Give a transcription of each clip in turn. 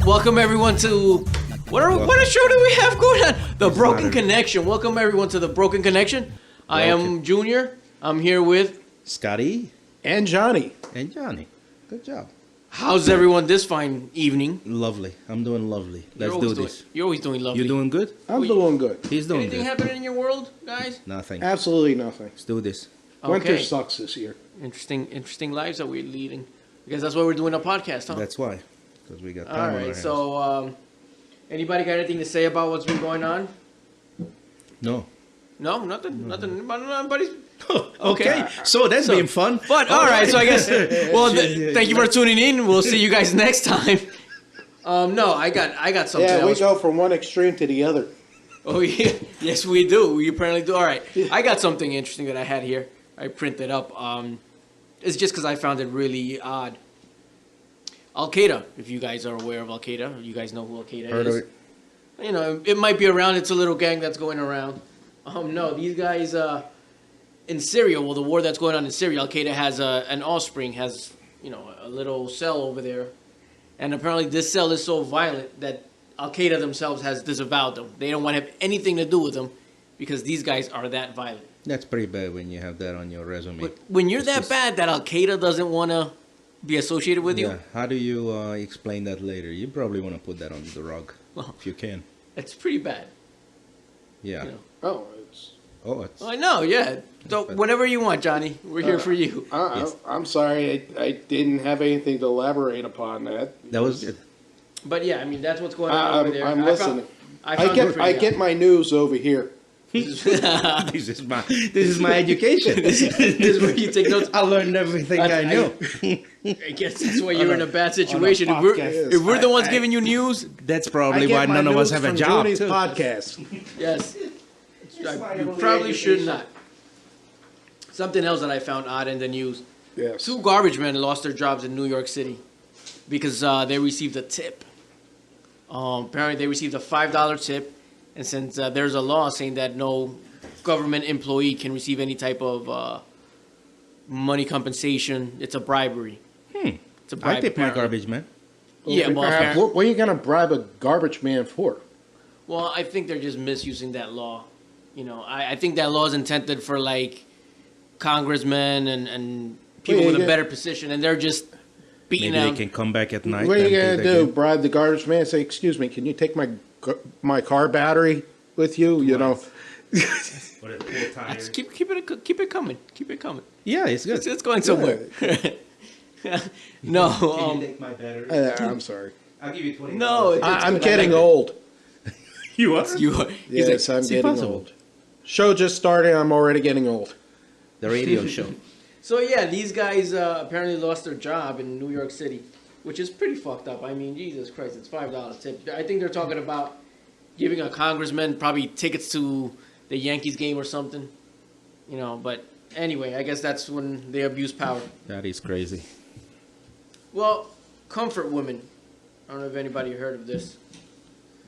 Welcome everyone to what a show do we have going on? The Broken Connection. Welcome everyone to the Broken Connection. I am Junior. I'm here with Scotty and Johnny. Good job. How's everyone this fine evening? Lovely. I'm doing lovely. Let's do this. You're always doing lovely. You doing good? I'm doing good. He's doing Anything good. happening in your world, guys? Nothing. Absolutely nothing. Let's do this. Winter Okay. sucks this year. Interesting lives that we're leading. Because that's why we're doing a podcast, huh? That's why. Because we got time All on our right. hands. So, anybody got anything to say about what's been going on? No. No, nothing. Nobody's. Okay. So that's been fun. But all right. So I guess. Well, thank you for tuning in. We'll see you guys next time. No, I got something. Yeah, we else. go from one extreme to the other. Oh yeah, yes we do. We apparently do. All right, I got something interesting that I had here. I printed up. It's just because I found it really odd. Al Qaeda. If you guys are aware of Al Qaeda, you guys know who Al Qaeda Heard is. of it. You know, it might be around. It's a little gang that's going around. No, these guys in Syria. Well, the war that's going on in Syria, Al Qaeda has an offspring, has a little cell over there, and apparently this cell is so violent that Al Qaeda themselves has disavowed them. They don't want to have anything to do with them because these guys are that violent. That's pretty bad when you have that on your resume. But when you're that bad that Al Qaeda doesn't want to be associated with you, Yeah. How do you explain that later? You probably want to put that under the rug Well, if you can. it's pretty bad. Yeah. You know. Oh, it's. Oh, it's. I know, yeah. So whenever you want, Johnny, we're here for you. Yes. I'm sorry, I didn't have anything to elaborate upon that. That was good. But yeah, I mean that's what's going on over there. I'm listening. I found it I pretty get my news over here. This is my education. This is where you take notes. I learned everything I knew. I guess that's why you're in a bad situation. If we're the ones giving you news, That's probably why none of us have a job. Johnny's Too. podcast. yes, you probably should not. Something else that I found odd in the news: Yes. 2 garbage men lost their jobs in New York City because they received a tip. Apparently, they received a $5 tip, and since there's a law saying that no government employee can receive any type of money compensation, it's a bribery. It's a bribe. I tip my apparently. garbage, man. Yeah, well, apparently- What are you going to bribe a garbage man for? Well, I think they're just misusing that law. I think that law is intended for like congressmen and people Well, with a yeah. better position, and they're just beating Maybe they them. can come back at night. What are you and going to it do? again. Bribe the garbage man and say, excuse me, can you take my car battery with you? You know. Let's keep it coming. Keep it coming. Yeah, it's good. It's going somewhere. No, take my battery? I'm sorry. I'll give you 20. no. I'm getting old. You are? You are. Yes, I'm it's getting impossible. old. Show just started. I'm already getting old. The radio show. So yeah, these guys apparently lost their job in New York City, which is pretty fucked up. I mean, Jesus Christ, it's $5 tip. I think they're talking about giving a congressman probably tickets to the Yankees game or something. But anyway, I guess that's when they abuse power. That is crazy. Well, comfort women. I don't know if anybody heard of this.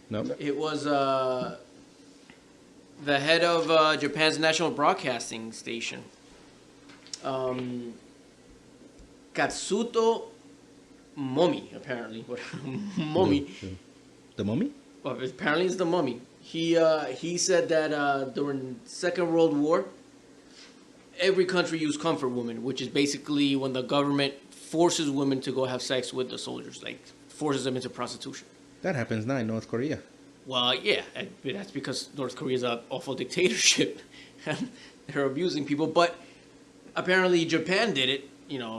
No? It was the head of Japan's national broadcasting station. Katsuto Momi, apparently. Momi. The mummy? Well, apparently it's the mummy. He said that during Second World War, every country used comfort women, which is basically when the government forces women to go have sex with the soldiers, like forces them into prostitution. That happens now in North Korea. Well, yeah, that's because North Korea is an awful dictatorship. They're abusing people, but apparently Japan did it.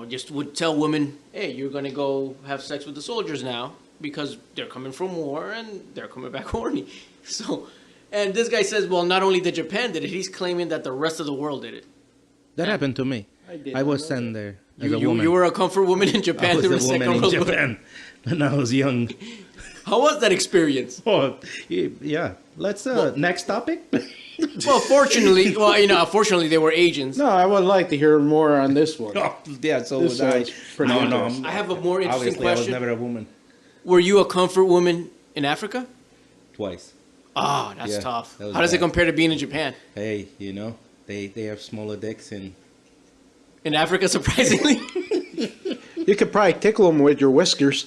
Just would tell women, "Hey, you're gonna go have sex with the soldiers now because they're coming from war and they're coming back horny." So, and this guy says, "Well, not only did Japan did it, he's claiming that the rest of the world did it." That happened to me. I was sent there as a woman. You were a comfort woman in I Japan was during a the woman Second in World War. Japan when I was young. How was that experience? Oh, yeah. Let's, next topic. Well, fortunately, unfortunately, they were agents. No, I would like to hear more on this one. Oh, yeah, so This would I. sounds pretty No, interesting. I have a more interesting obviously I was question. never a woman. Were you a comfort woman in Africa? Twice. Oh, that's Yeah, tough. that was How does it bad. compare to being in Japan? Hey, they have smaller dicks and In Africa, surprisingly. You could probably tickle them with your whiskers.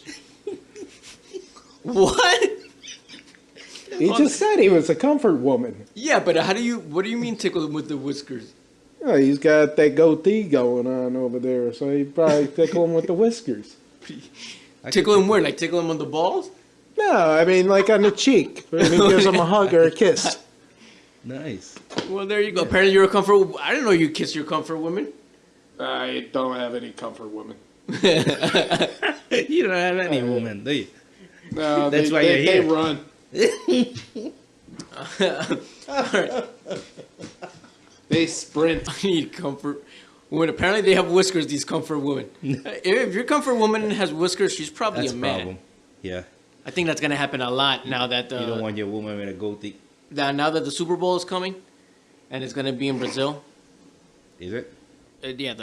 What? He just said he was a comfort woman. Yeah, but what do you mean tickle him with the whiskers? Oh, he's got that goatee going on over there, so he'd probably tickle him with the whiskers. Tickle him where? Like tickle him on the balls? No, I mean like on the cheek. When he gives him a hug or a kiss. Nice. Well, there you go. Apparently you're a comfort. I didn't know you kiss your comfort woman. I don't have any comfort women. You don't have any woman, do you? No, That's why you're they here. run. All right. They sprint. I need comfort women. Apparently they have whiskers, these comfort women. If your comfort woman has whiskers, she's probably That's a a man. problem. Yeah. I think that's going to happen a lot now that You don't want your woman with a goatee. now that the Super Bowl is coming and it's going to be in Brazil. Is it? Yeah,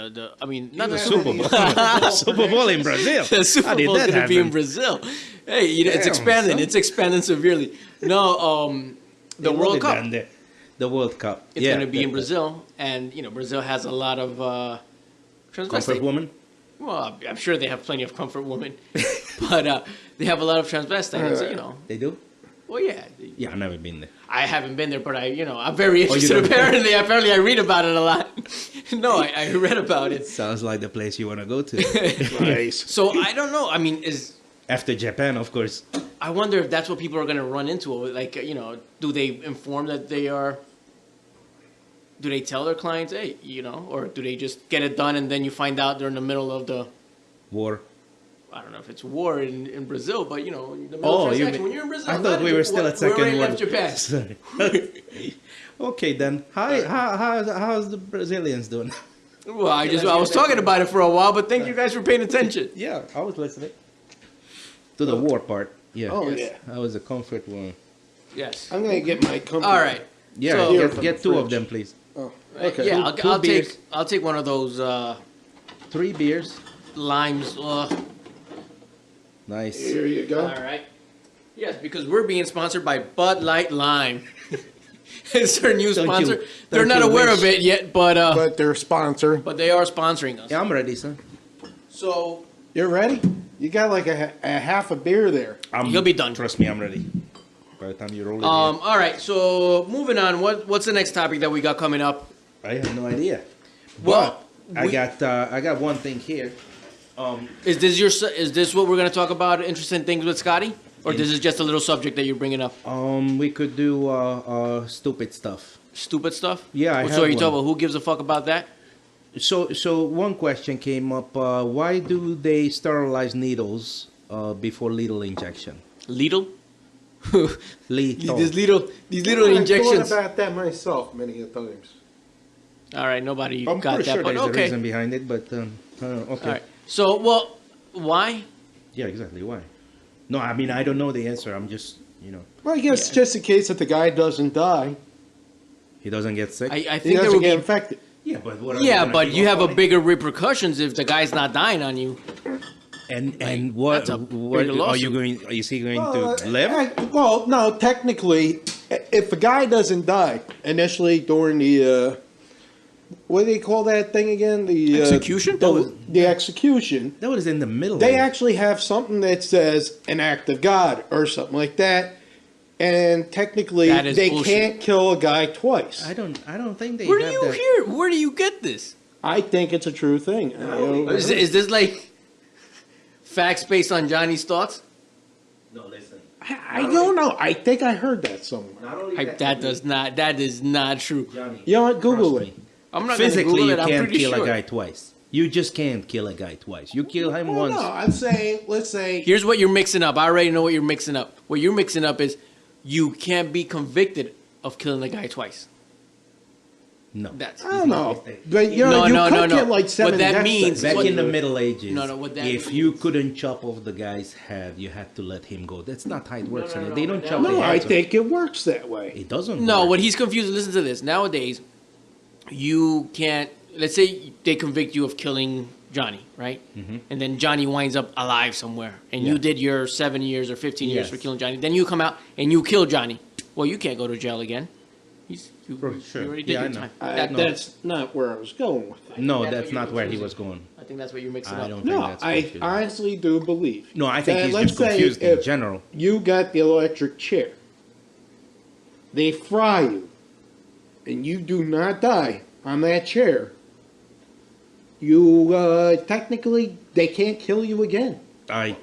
I mean, not the have Super any- Bowl. Super Bowl in Brazil. The Super How did Bowl is that going to be in happen? Brazil. Hey, it's Damn, expanding. son. It's expanding severely. No, the They World love it Cup. down there. The World Cup. It's going to be in Brazil, and Brazil has a lot of Comfort transvestite. woman? Well, I'm sure they have plenty of comfort women, but they have a lot of transvestites. They do? Well, yeah. Yeah, I've never been there. I haven't been there, but I'm very interested. don't- Apparently, I read about it a lot. No, I read about it. Sounds like the place you want to go to. Nice. So I don't know. I mean, After Japan, of course. I wonder if that's what people are going to run into. Like, do they inform that they are? Do they tell their clients, hey, or do they just get it done and then you find out they're in the middle of the? War. I don't know if it's war in Brazil, but in the middle Oh, of you transaction, mean- when you're in Brazil, I thought we were still at second already one. left Japan. Sorry. Okay, then. How's the Brazilians doing? Well, I was talking about it for a while, but thank you guys for paying attention. Yeah, I was listening. To the war part. Yeah. Oh, Yes. yeah. That was a comfort one. Yes. I'm going to get my comfort. All right. Yeah, So- Here get, from get the two of fridge. them, please. Oh, okay. Yeah, Two I'll beers. take one of those 3 beers. limes. Nice. Here you go. All right. Yes, because we're being sponsored by Bud Light Lime. It's our new Don't sponsor. you- They're don't not you aware wish. of it yet, but But they're sponsored. they are sponsoring us. Yeah, I'm ready, son. So You're ready? You got like a half a beer there. You'll be done. Trust me, I'm ready. By the time you roll it all right. So moving on. What's the next topic that we got coming up? I have no idea. Well, But I got one thing here. Is this what we're gonna talk about? Interesting things with Scotty, or this is just a little subject that you're bringing up? We could do stupid stuff. Stupid stuff. Yeah, I So have are you one. talking about who gives a fuck about that? So one question came up. Why do they sterilize needles before lethal injection? Lidl. Lethal. These little I've injections. thought about that myself many a times. All right, nobody I'm got pretty that, sure but there's a okay. reason behind it, but okay. All right. So, well, why? Yeah, exactly. Why? No, I mean I don't know the answer. I'm just Well, I guess just in case that the guy doesn't die, he doesn't get sick. I he think there doesn't would get be. infected. Yeah, but what? Yeah, but you have a bigger repercussions if the guy's not dying on you. And what? that's a What bigger are you lawsuit. going? Is he going to live? Well, no, technically, if a guy doesn't die initially during the, what do they call that thing again? The Execution? The execution. That was in the middle. They actually have something that says an act of God or something like that. And technically, That is they bullshit. can't kill a guy twice. I don't think they Where do have you that. hear? Where do you get this? I think it's a true thing. Is this like facts based on Johnny's thoughts? No, listen. I don't know. I think I heard that somewhere. Not only That is not true. Johnny, You know what? Google trust it. me. I'm not gonna Physically, Google you it. I'm can't pretty kill sure. a guy twice. You just can't kill a guy twice. You kill him Well, once. no, I'm saying, let's say, Here's what you're mixing up. I already know what you're mixing up. What you're mixing up is you can't be convicted of killing a guy twice. No. That's I don't know. mistake. But you know, you could get like What 7 that death means- sentences. Back what- in the Middle Ages, No, what that if means- you couldn't chop off the guy's head, you had to let him go. That's not how it works. no, and no, they no, don't that- chop No, the I heads off. think it works that way. It doesn't No, work. what he's confused. Listen to this. Nowadays, you can't. Let's say they convict you of killing Johnny, right? Mm-hmm. And then Johnny winds up alive somewhere, and you Yeah. did your 7 years or 15 years Yes. for killing Johnny. Then you come out and you kill Johnny. Well, you can't go to jail again. You Sure. already did Yeah, I your know. time. That's not where I was going with that. No, That's that's what you're not where he confusing. was going. I think that's what you're mixing I up. don't think No, that's I confusing. honestly do believe. No, I think that he's let's just say confused in if general. You got the electric chair. They fry you, and you do not die on that chair. You technically they can't kill you again.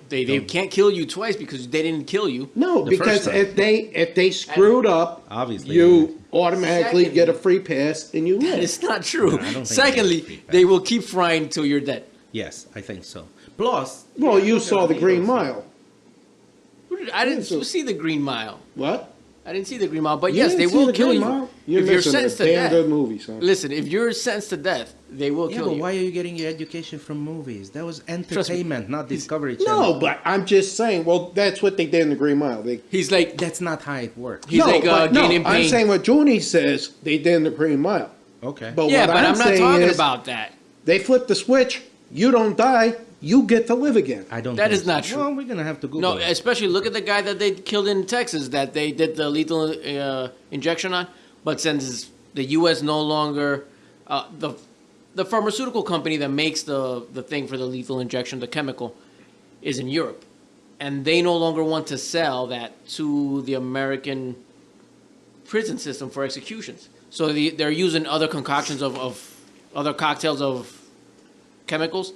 They can't kill you twice because they didn't kill you. No, The because first time. if they screwed up, Obviously, you automatically Secondly- get a free pass and you That live. is not true. No, I don't think Secondly, they get they will keep frying till you're dead. Yes, I think so. Plus, Well, you saw the Green needles. Mile. I didn't so- see the Green Mile. What? I didn't see the Green Mile, but You yes, didn't they see will the kill Green you. Mile? You're If you're missing a sentenced to damn death, good movie, son. listen, if you're sentenced to death, they will yeah, kill but you. why are you getting your education from movies? That was entertainment, not Discovery Channel. No, but I'm just saying. Well, that's what they did in the Green Mile. They He's like, That's not how it works. he's like gaining I'm pain. saying what Johnny says they did in the Green Mile. Okay. But Yeah, what but I'm not saying talking is about that. They flip the switch. You don't die. You get to live again. I don't That think is not so. true. Well, we're going to have to Google No, it. especially look at the guy that they killed in Texas that they did the lethal injection on. But since the U.S. no longer the pharmaceutical company that makes the thing for the lethal injection, the chemical, is in Europe, and they no longer want to sell that to the American prison system for executions. So they're using other concoctions of other cocktails of chemicals,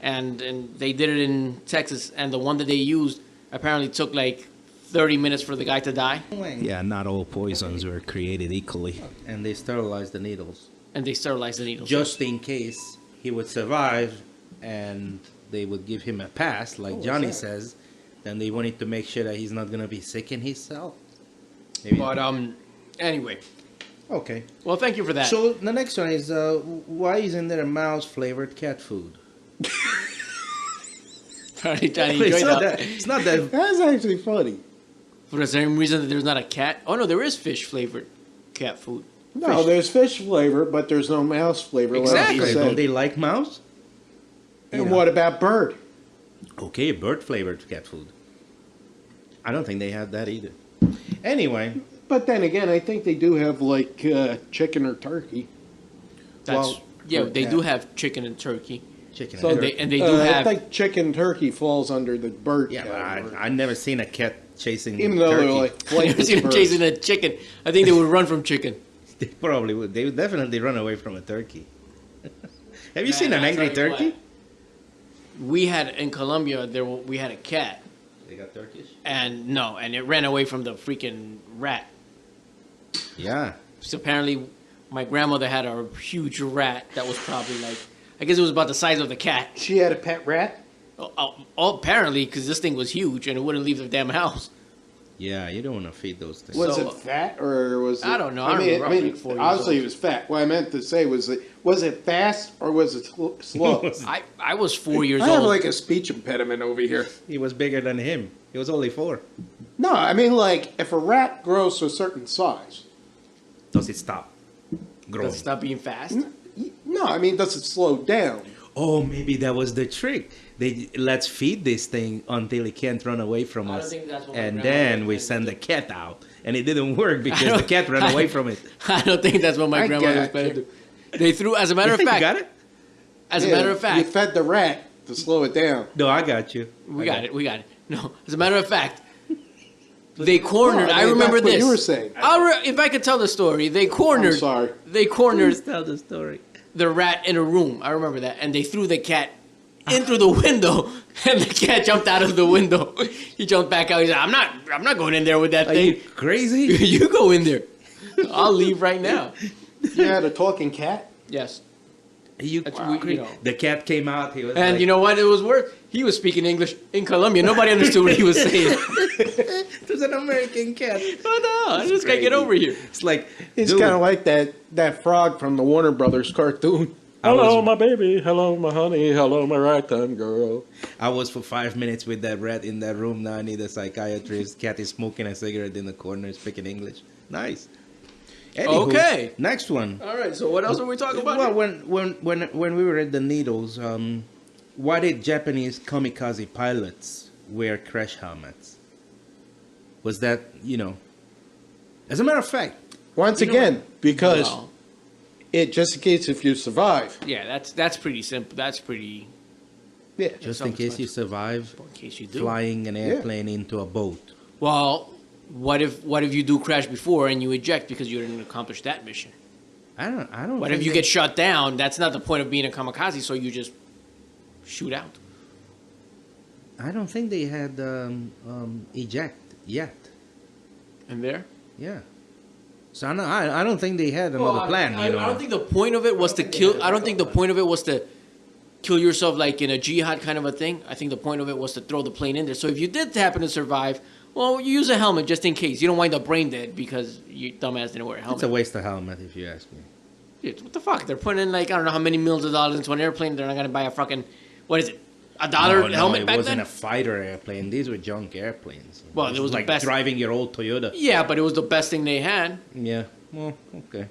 and they did it in Texas, and the one that they used apparently took like 30 minutes for the guy to die, Yeah, not all poisons were created equally. And they sterilized the needles. and they sterilized the needles. Just in case he would survive and they would give him a pass, like Johnny says, then they wanted to make sure that he's not going to be sick in his cell. Maybe. But anyway, Okay. well, thank you for that. So the next one is why isn't there a mouse-flavored cat food? I it's, enjoyed not that. that, it's not that. That's actually funny. For the same reason that there's not a cat. Oh no, there is fish flavored cat food. No, there's fish flavor, but there's no mouse flavor. like Exactly. you Don't said. they like mouse? And Yeah. what about bird? Okay, bird-flavored cat food. I don't think they have that either. Anyway, But then again, I think they do have like chicken or turkey. That's Well, yeah, for they cat. do have chicken and turkey. chicken. So and they- turkey. and they do I have- think chicken turkey falls under the bird Yeah, but category. I never seen a cat chasing Even though turkey. they're like I never flightless seen them birds. chasing a chicken. I think they would run from chicken. They probably would. They would definitely run away from a turkey. Have you Man, seen an I'll angry tell you turkey? We had in Colombia we had a cat, They got turkeys. and it ran away from the freaking rat. Yeah. So apparently, my grandmother had a huge rat that was probably like, I guess it was about the size of the cat. She had a pet rat. Apparently, because this thing was huge and it wouldn't leave the damn house. Yeah, you don't want to feed those things. Was So- it fat or was it? I don't know. I remember I was like 4 years obviously old. it was fat. What I meant to say was it fast or was it slow? I was 4 years I have old. like a speech impediment over here. He was bigger than him. He was only 4. No, I mean like if a rat grows to a certain size. Does it stop growing? Does it stop being fast? No, I mean does it slow down? Oh, maybe that was the trick. Let's feed this thing until it can't run away from I don't us, think that's what my and grandmother then we intended send to the cat out, and it didn't work because don't- the cat ran away from it. I don't think that's what my I grandmother was got planning to you. do. They threw, as a matter of You fact, got it? as a Yeah, matter of you fact, fed the rat to slow it down. No, I got you. we got it. No, as a matter of fact, they cornered. No, I remember that's what this. you were saying. If I could tell the story, they I'm cornered. sorry. They cornered Please tell the story. the rat in a room. I remember that, and they threw the cat in through the window, and the cat jumped out of the window. He jumped back out. He said, "I'm not going in there with that Are you thing. crazy? You go in there. I'll leave right now." You had a talking cat? Yes. You That's- crazy? The cat came out. He was And like, you know what it was worth? He was speaking English in Colombia. Nobody understood what he was saying. it was an American cat. Oh no, I just gotta get crazy. over here. It's like, He's dude, kind of like that frog from the Warner Brothers cartoon. I was- Hello, my baby. Hello, my honey. Hello, my ragtime girl. I was for 5 minutes with that rat in that room. Now I need a psychiatrist. Cat is smoking a cigarette in the corner, speaking English. Nice. Anywho, Okay. Next one. All right, so what else are we talking about? Well, here? when we were at the Needles, why did Japanese kamikaze pilots wear crash helmets? Was that, As a matter of fact, Once You know again, because Well, it just in case if you survive. yeah, that's pretty simple. That's pretty. Yeah. Just in case you survive In case you do. flying an airplane into a boat. Well, what if you do crash before and you eject because you didn't accomplish that mission? I don't. What think if you they- get shot down? That's not the point of being a kamikaze. So you just shoot out. I don't think they had eject yet. And there. Yeah. So I don't think they had another plan. I You know. don't think the point of it was to kill. I don't think the point of it was to kill yourself like in a jihad kind of a thing. I think the point of it was to throw the plane in there. So if you did happen to survive, well, you use a helmet just in case. You don't wind up brain dead because you dumbass didn't wear a helmet. It's a waste of helmet, if you ask me. Dude, what the fuck? They're putting in like I don't know how many millions of dollars into an airplane. They're not gonna buy a fucking what is it? $1 helmet it back wasn't then? a fighter airplane. These were junk airplanes. Well, it was the like best- driving your old Toyota. Yeah, but it was the best thing they had. Yeah. Well, okay.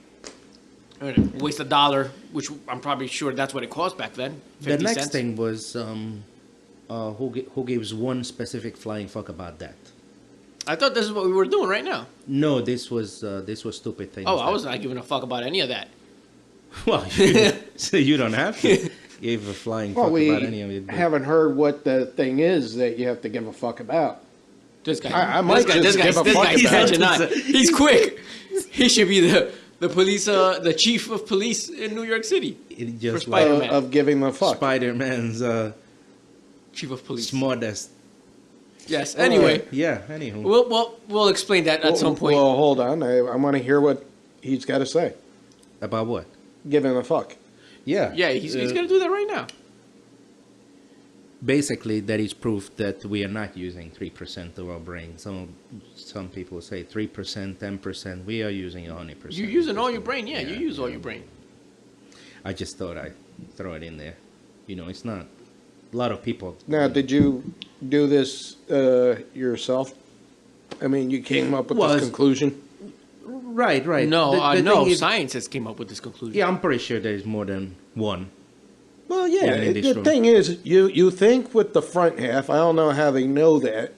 Waste $1, which I'm probably sure that's what it cost back then. The 50 next cents. thing was who gives one specific flying fuck about that? I thought this is what we were doing right now. No, this was stupid thing. Oh, I was not giving a fuck about any of that. Well, so you don't have to give a flying Well, fuck we about any of it. but- haven't heard what the thing is that you have to give a fuck about. This guy, I might just give a this fuck guy's about catching it. on. He's quick. He should be the police, the chief of police in New York City. It just For like Spider-Man. Of giving the fuck. Spider-Man's Chief of police. modest. Yes. Anyway, Yeah. Anywho, we'll explain that at some point. Well, hold on. I want to hear what he's got to say. about what? Giving a fuck. Yeah. Yeah, he's gonna do that right now. Basically, that is proof that we are not using 3% of our brain. Some people say 3%, 10%. We are using 100%. You're using all your brain. Yeah, you use all your brain. I just thought I'd throw it in there. You know, it's not a lot of people. Now, did you do this yourself? I mean, you came up with Well, this it's- conclusion? Right. No, The no. thing is- Science has came up with this conclusion. Yeah, I'm pretty sure there's more than one. Well, yeah. Yeah, in this The room. thing is, you think with the front half. I don't know how they know that.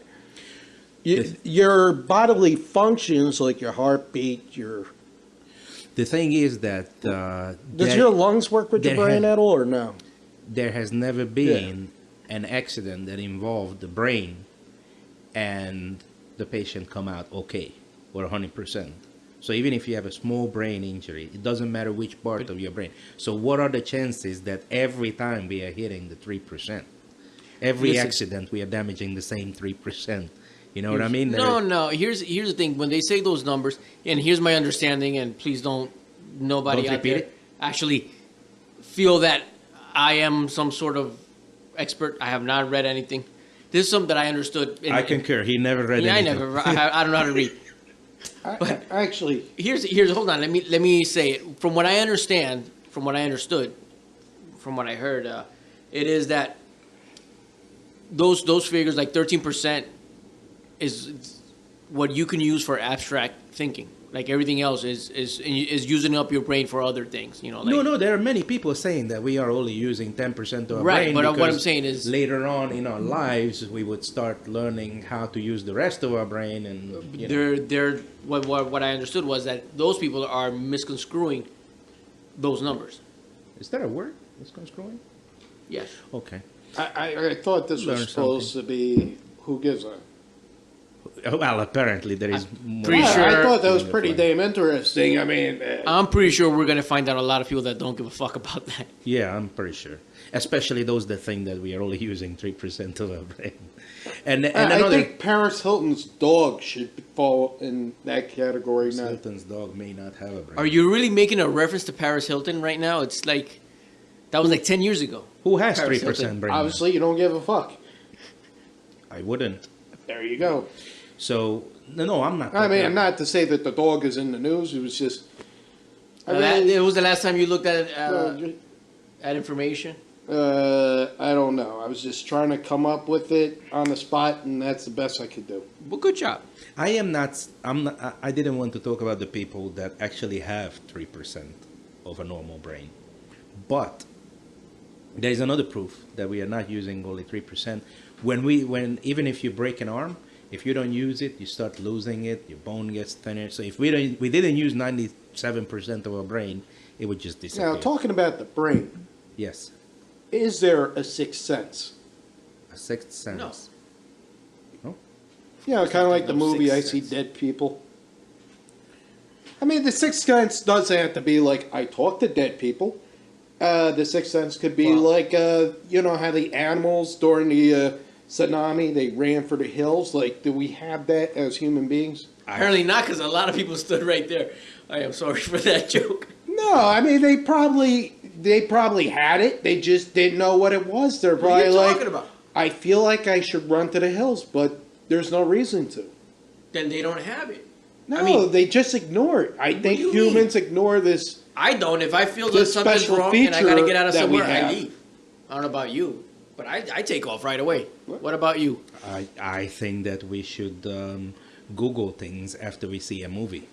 Your bodily functions, like your heartbeat, your The thing is that does your lungs work with your there brain has- at all, or no? there has never been an accident that involved the brain and the patient come out okay or 100%. So even if you have a small brain injury, it doesn't matter which part of your brain. So what are the chances that every time we are hitting the 3%, every Listen. accident we are damaging the same 3%? You know what I mean? No. Here's the thing. When they say those numbers, and here's my understanding, and please nobody Don't out repeat there it. actually feel that I am some sort of expert. I have not read anything. This is something that I understood. I concur. He never read Yeah, anything. I don't know how to read. Actually, Here's hold on. Let me say it. From what I understand, from what I understood, from what I heard, it is that those figures like 13% is what you can use for abstract thinking. Like everything else is using up your brain for other things. You know. Like, No, there are many people saying that we are only using 10% of our Right, brain. but what because I'm saying is- later on in our lives, we would start learning how to use the rest of our brain, and you know. They're what I understood was that those people are misconstruing those numbers. Is that a word? Misconstruing? Yes. Okay. I thought this was Learn supposed to be who gives a. Well, apparently there is. more pretty I sure- thought that was in the pretty flag. damn interesting. I mean, I'm pretty sure we're gonna find out a lot of people that don't give a fuck about that. Yeah, I'm pretty sure. Especially those that think that we are only using 3% of our brain. And I another. think Paris Hilton's dog should fall in that category now. Sultan's dog may not have a brain. Are you really making a reference to Paris Hilton right now? It's like that was like 10 years ago. Who has Paris 3% Hilton. brain? Obviously, you don't give a fuck. I wouldn't. There you go. So no, I'm not. I mean, not to say that the dog is in the news. It was just. It was the last time you looked at uh, at information. I don't know. I was just trying to come up with it on the spot, and that's the best I could do. Well, good job. I am not. I'm not. I didn't want to talk about the people that actually have 3% of a normal brain, but there is another proof that we are not using only 3%. When even if you break an arm, If you don't use it, you start losing it. Your bone gets thinner. So if we didn't use 97% of our brain, it would just disappear. Now, talking about the brain, Yes, is there a sixth sense? a sixth sense. No. No? You know, kind of like the No movie sixth I See sense. Dead People. I mean, the sixth sense doesn't have to be like, I talk to dead people. The sixth sense could be Well- like, you know, how the animals during the tsunami, they ran for the hills. Like, do we have that as human beings? Apparently not, because a lot of people stood right there. I am sorry for that joke. No, I mean, they probably had it. They just didn't know what it was. They're What probably are you like, talking about? I feel like I should run to the hills, but there's no reason to. Then they don't have it. No, I mean- they just ignore it. I think do you humans ignore this. I don't. If I feel The that something's special wrong and I gotta feature get out of that we somewhere, I have. leave. I don't know about you, but I take off right away. What about you? I think that we should Google things after we see a movie.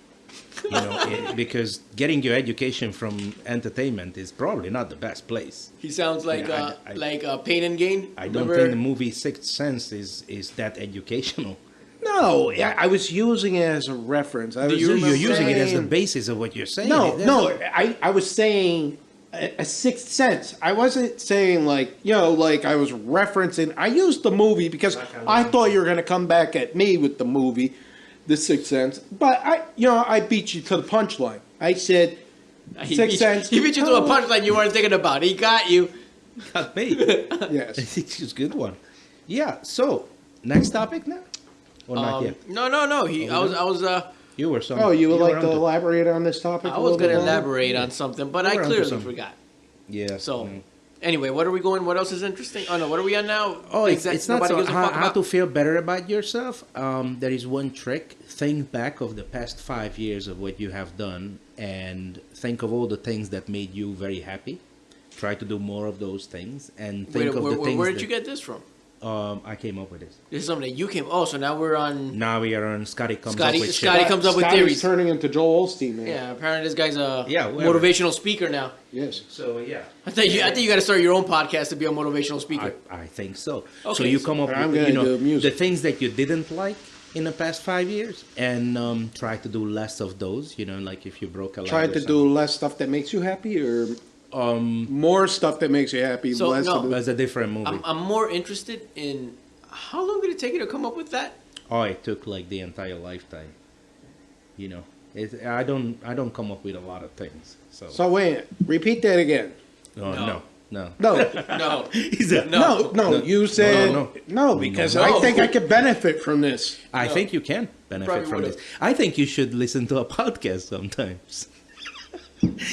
You know, because getting your education from entertainment is probably not the best place. He sounds like Yeah, I- Pain and Gain. I don't Remember? think the movie Sixth Sense is that educational. No, I was using it as a reference. I was you remember- You're using it as the saying- basis of what you're saying. No, That's- no, I was saying a sixth sense. I wasn't saying like, you know, like I was referencing. I used the movie because I thought you were going to come back at me with the movie, The Sixth Sense. But I beat you to the punchline. I said, He Sixth beat, Sense. he beat you to a punchline you weren't thinking about. He got you. Got me. yes. It's a good one. Yeah. So next topic now, or not yet? No. I was You were some. Oh, you would like were to onto- elaborate on this topic? I a was little gonna bit longer? elaborate on something, but You I were onto clearly something. forgot. Yeah. So anyway, what are we going? What else is interesting? Oh no, what are we on now? Oh, Things that it's not nobody so gives a how, fuck how about? to feel better about yourself. There is one trick. Think back of the past 5 years of what you have done and think of all the things that made you very happy. Try to do more of those things and think Wait, of the things where did that, you get this from? I came up with this. This is something that you came. Oh, so now we're on. Now we are on Scotty comes Scotty- up with Scotty shit. comes up with Scotty's theories. turning into Joel Osteen, man. Yeah, apparently this guy's a Yeah, whatever. motivational speaker now. Yes. So yeah. I think you got to start your own podcast to be a motivational speaker. I think so. So Okay, you so- come up I'm with gonna do the music. things that you didn't like in the past 5 years and try to do less of those. Like if you broke a leg Try or to something. do less stuff that makes you happy, or more stuff that makes you happy. So, less no. of the- That's a different movie. I'm more interested in how long did it take you to come up with that? Oh, it took like the entire lifetime. I don't come up with a lot of things. So, So wait, repeat that again. no. No, No, He's a- no. You said No. no because No. I think I could benefit from this. I No. think you can benefit Probably from would've. this. I think you should listen to a podcast sometimes.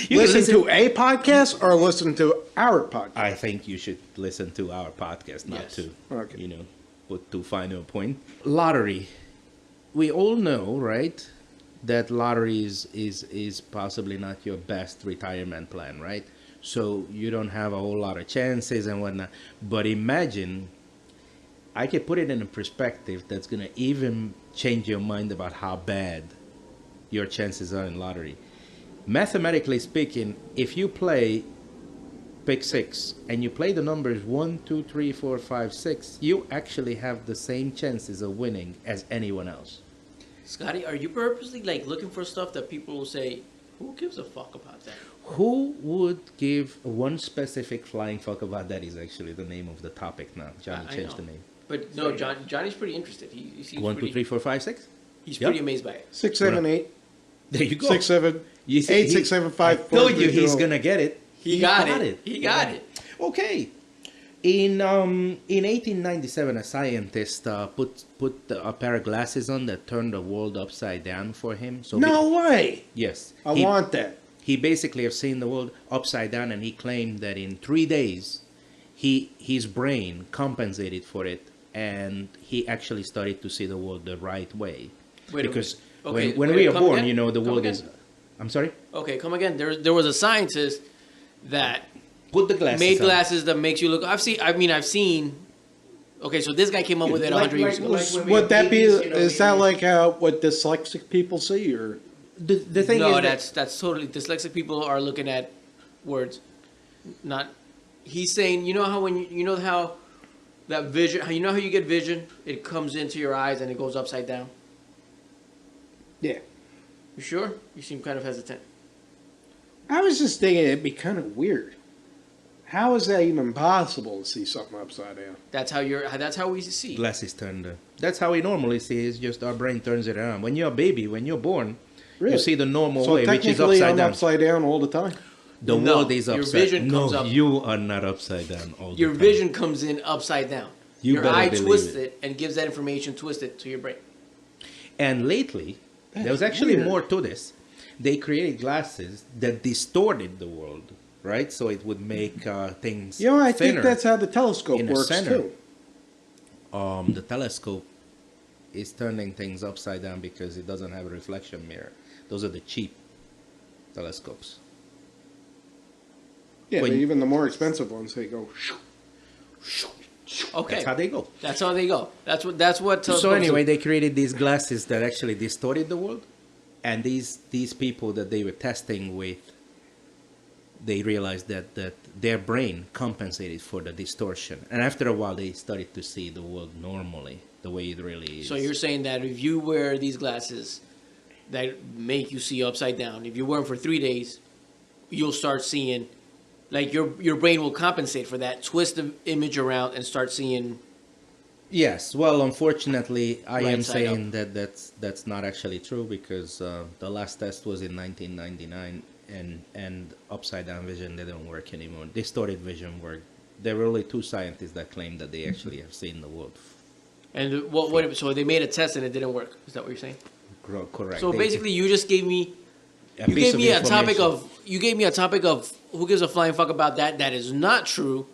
You Listen can to a podcast or listen to our podcast. I think you should listen to our podcast, not Yes. to, Okay. put too fine a point. Lottery. We all know, right, that lottery is possibly not your best retirement plan, right? So you don't have a whole lot of chances and whatnot. But imagine, I could put it in a perspective that's going to even change your mind about how bad your chances are in lottery. Mathematically speaking, if you play pick 6 and you play the numbers 1, 2, 3, 4, 5, 6, you actually have the same chances of winning as anyone else. Scotty, are you purposely looking for stuff that people will say, "Who gives a fuck about that?" Who would give one specific flying fuck about that is actually the name of the topic now. Johnny I changed know. the name. But no, Johnny's pretty interested. He seems 1, 2, pretty, 3, 4, 5, 6? He's Yep. pretty amazed by it. 6, 7, 8, There you go. 6, 7, You see, 8, he- 6, 7, 5, I 4, told you 3, he's 2. gonna get it. He got it. He got it. Okay. In 1897, a scientist put a pair of glasses on that turned the world upside down for him. So No way. yes, I he, want that. he basically have seen the world upside down, and he claimed that in 3 days, his brain compensated for it, and he actually started to see the world the right way. Wait a because minute. Okay, when wait, we are come born, again? the Come world again? is. I'm sorry. Okay, come again. There was a scientist that Put the glasses. made on. glasses that makes you look. I've seen. Okay, so this guy came up with it 100 years ago. when we Would were that be? babies, Is that like what dyslexic people see, or the thing No, is that that's totally dyslexic people are looking at words, not. He's saying, you know how That vision, you know how you get vision? It comes into your eyes and it goes upside down. Yeah. You sure? You seem kind of hesitant. I was just thinking it'd be kind of weird. How is that even possible to see something upside down? That's how we see. Glasses turned. That's how we normally see. It's just our brain turns it around. When you're a baby, when you're born, Really? you see the normal So way, which is technically, upside I'm down. upside down all the time. The No, world is your upside. vision No, comes up. you are not upside down all the Your time. vision comes in upside down. You Your better eye believe twists it. it and gives that information twisted to your brain. And lately, That's there was actually weird. more to this. They created glasses that distorted the world, right? So it would make things You know, I thinner. think that's how the telescope in the works center. too. The telescope is turning things upside down because it doesn't have a reflection mirror. Those are the cheap telescopes. Yeah, When- but even the more expensive ones, they go. Okay. That's how they go. That's how they go. That's what So telescopes anyway, do. they created these glasses that actually distorted the world, and these people that they were testing with, they realized that their brain compensated for the distortion, and after a while, they started to see the world normally, the way it really is. So you're saying that if you wear these glasses that make you see upside down, if you wear them for 3 days, you'll start seeing, like your brain will compensate for that, twist the image around and start seeing. Yes, well, unfortunately, I Right am side saying that that's not actually true because the last test was in 1999, and upside down vision didn't work anymore. Distorted vision worked. There were only 2 scientists that claimed that they actually have seen the world. And what? So they made a test and it didn't work. Is that what you're saying? Correct. So They- basically, you just gave me a you piece gave of me a topic information. of you gave me a topic of who gives a flying fuck about that. That is not true.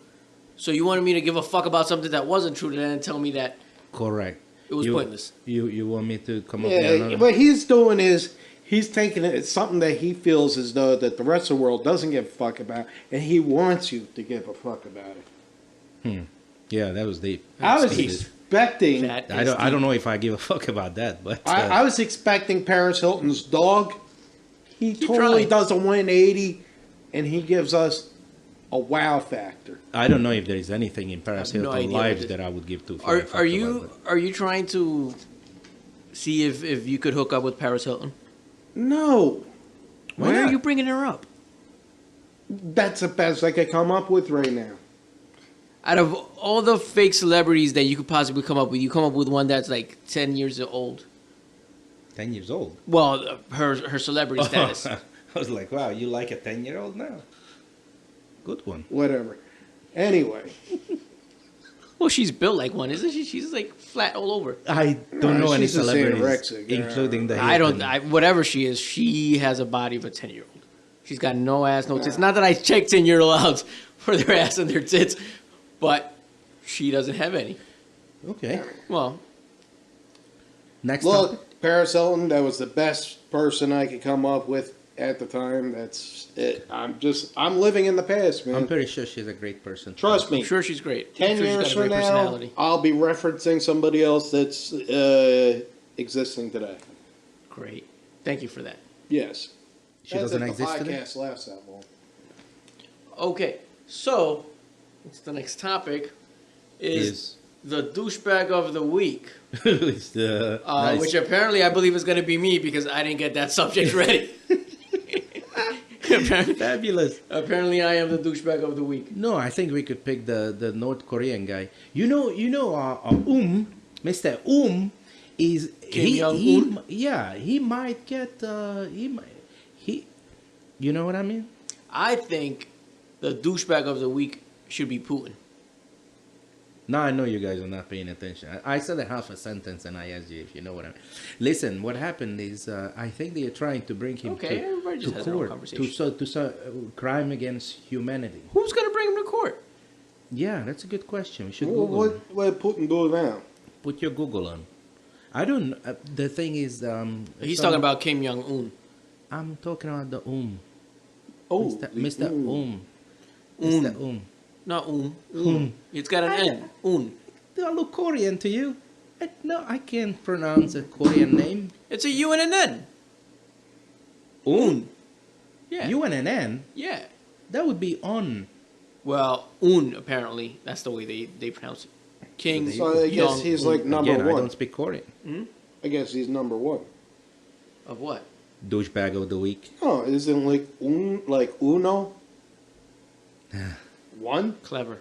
So you wanted me to give a fuck about something that wasn't true, and then tell me that Correct. it was pointless. You want me to come up with Yeah, another? what he's doing is he's taking it. It's something that he feels as though that the rest of the world doesn't give a fuck about, and he wants you to give a fuck about it. Yeah, that was deep. I was Deep. expecting. That I is don't. I don't deep. know if I give a fuck about that, but I was expecting Paris Hilton's dog. He Keep totally trying. does a 180, and he gives us a wow factor. I don't know if there is anything in Paris I have no Hilton idea what lives it- that I would give to. Are you trying to see if you could hook up with Paris Hilton? No, Why not? are you bringing her up? that's the best I could come up with right now. Out of all the fake celebrities that you could possibly come up with, you come up with one that's like 10 years old. 10 years old. Well, her celebrity status. I was like, wow, you like a 10-year-old now? Good one. Whatever. Anyway, Well, she's built like one, isn't she? She's like flat all over. I don't know any she's just celebrities, anorexic, yeah. including the I don't. Hilton. Whatever she is, she has a body of a 10-year-old. She's got no ass, no tits. Not that I check 10-year-olds for their ass and their tits, but she doesn't have any. Okay. Well, Next topic. look, Paris Hilton, that was the best person I could come up with at the time. That's it. I'm living in the past, man. I'm pretty sure she's a great person. Trust me. I'm sure she's great. 10 I'm sure years she's got a from great now, personality. I'll be referencing somebody else that's existing today. Great. Thank you for that. Yes. She doesn't That's if exist the today? podcast lasts that long. Okay, so what's the next topic? Is the douchebag of the week, It's the nice. which apparently I believe is going to be me because I didn't get that subject ready. apparently, Fabulous. apparently, I am the douchebag of the week. No, I think we could pick the North Korean guy. Mr. Is Kim Jong-un? Yeah, he might get he. You know what I mean? I think the douchebag of the week should be Putin. Now I know you guys are not paying attention. I said a half a sentence and I asked you if you know what I mean. Listen, what happened is I think they are trying to bring him Okay, everybody just to has their own court conversation. to crime against humanity. Who's going to bring him to court? Yeah, that's a good question. We should Well, Google. what Putin do now? Put your Google on. I don't. The thing is, He's talking about Kim Jong Un. I'm talking about the Oh, Mr. mm. Mr. Not Un. It's got an N. Un. Do I look Korean to you? No, I can't pronounce a Korean name. It's a U and an N. Yeah. You and an N. Yeah. That would be on. Well, Un, apparently. That's the way they pronounce it. King. So I guess Young. he's like number Again, I one. don't speak Korean. I guess he's number one. Of what? Douchebag of the week. Oh, isn't like Uno? One? Clever.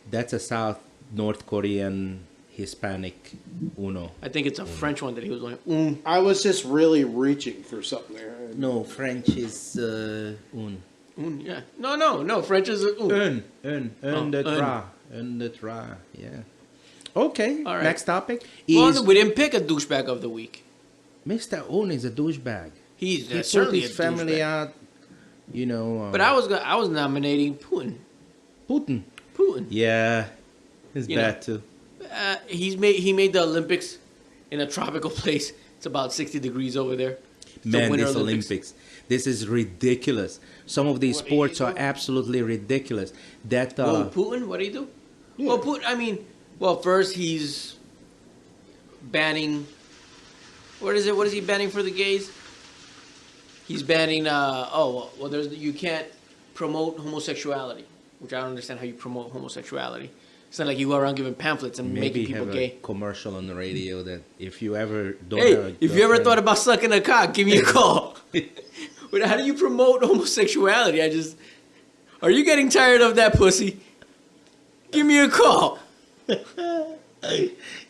That's a South North Korean Hispanic Uno. I think it's a French one that he was going. I was just really reaching for something there. No, French is un. Yeah. No. French is Un Oh, de un. tra. Un de tra. Yeah. Okay, All right. next topic Well, is we didn't pick a douchebag of the week. Mr. Un is a douchebag. He's He certainly put a his family douchebag. out, you know. But I was nominating Putin. Putin. Putin. Yeah, he's You know. bad too. He made the Olympics in a tropical place. It's about 60 degrees over there. It's the Man, Winter this Olympics. This is ridiculous. Some of these What did sports he are do? absolutely ridiculous. That Putin, what did he do? Yeah. Well, first he's banning. What is it? What is he banning for the gays? He's banning. You can't promote homosexuality, which I don't understand how you promote homosexuality. It's not like you go around giving pamphlets and maybe making people have gay. a commercial on the radio that if you ever don't Hey, have a if you ever girlfriend- thought about sucking a cock, give me a call. But how do you promote homosexuality? Are you getting tired of that pussy? Give me a call.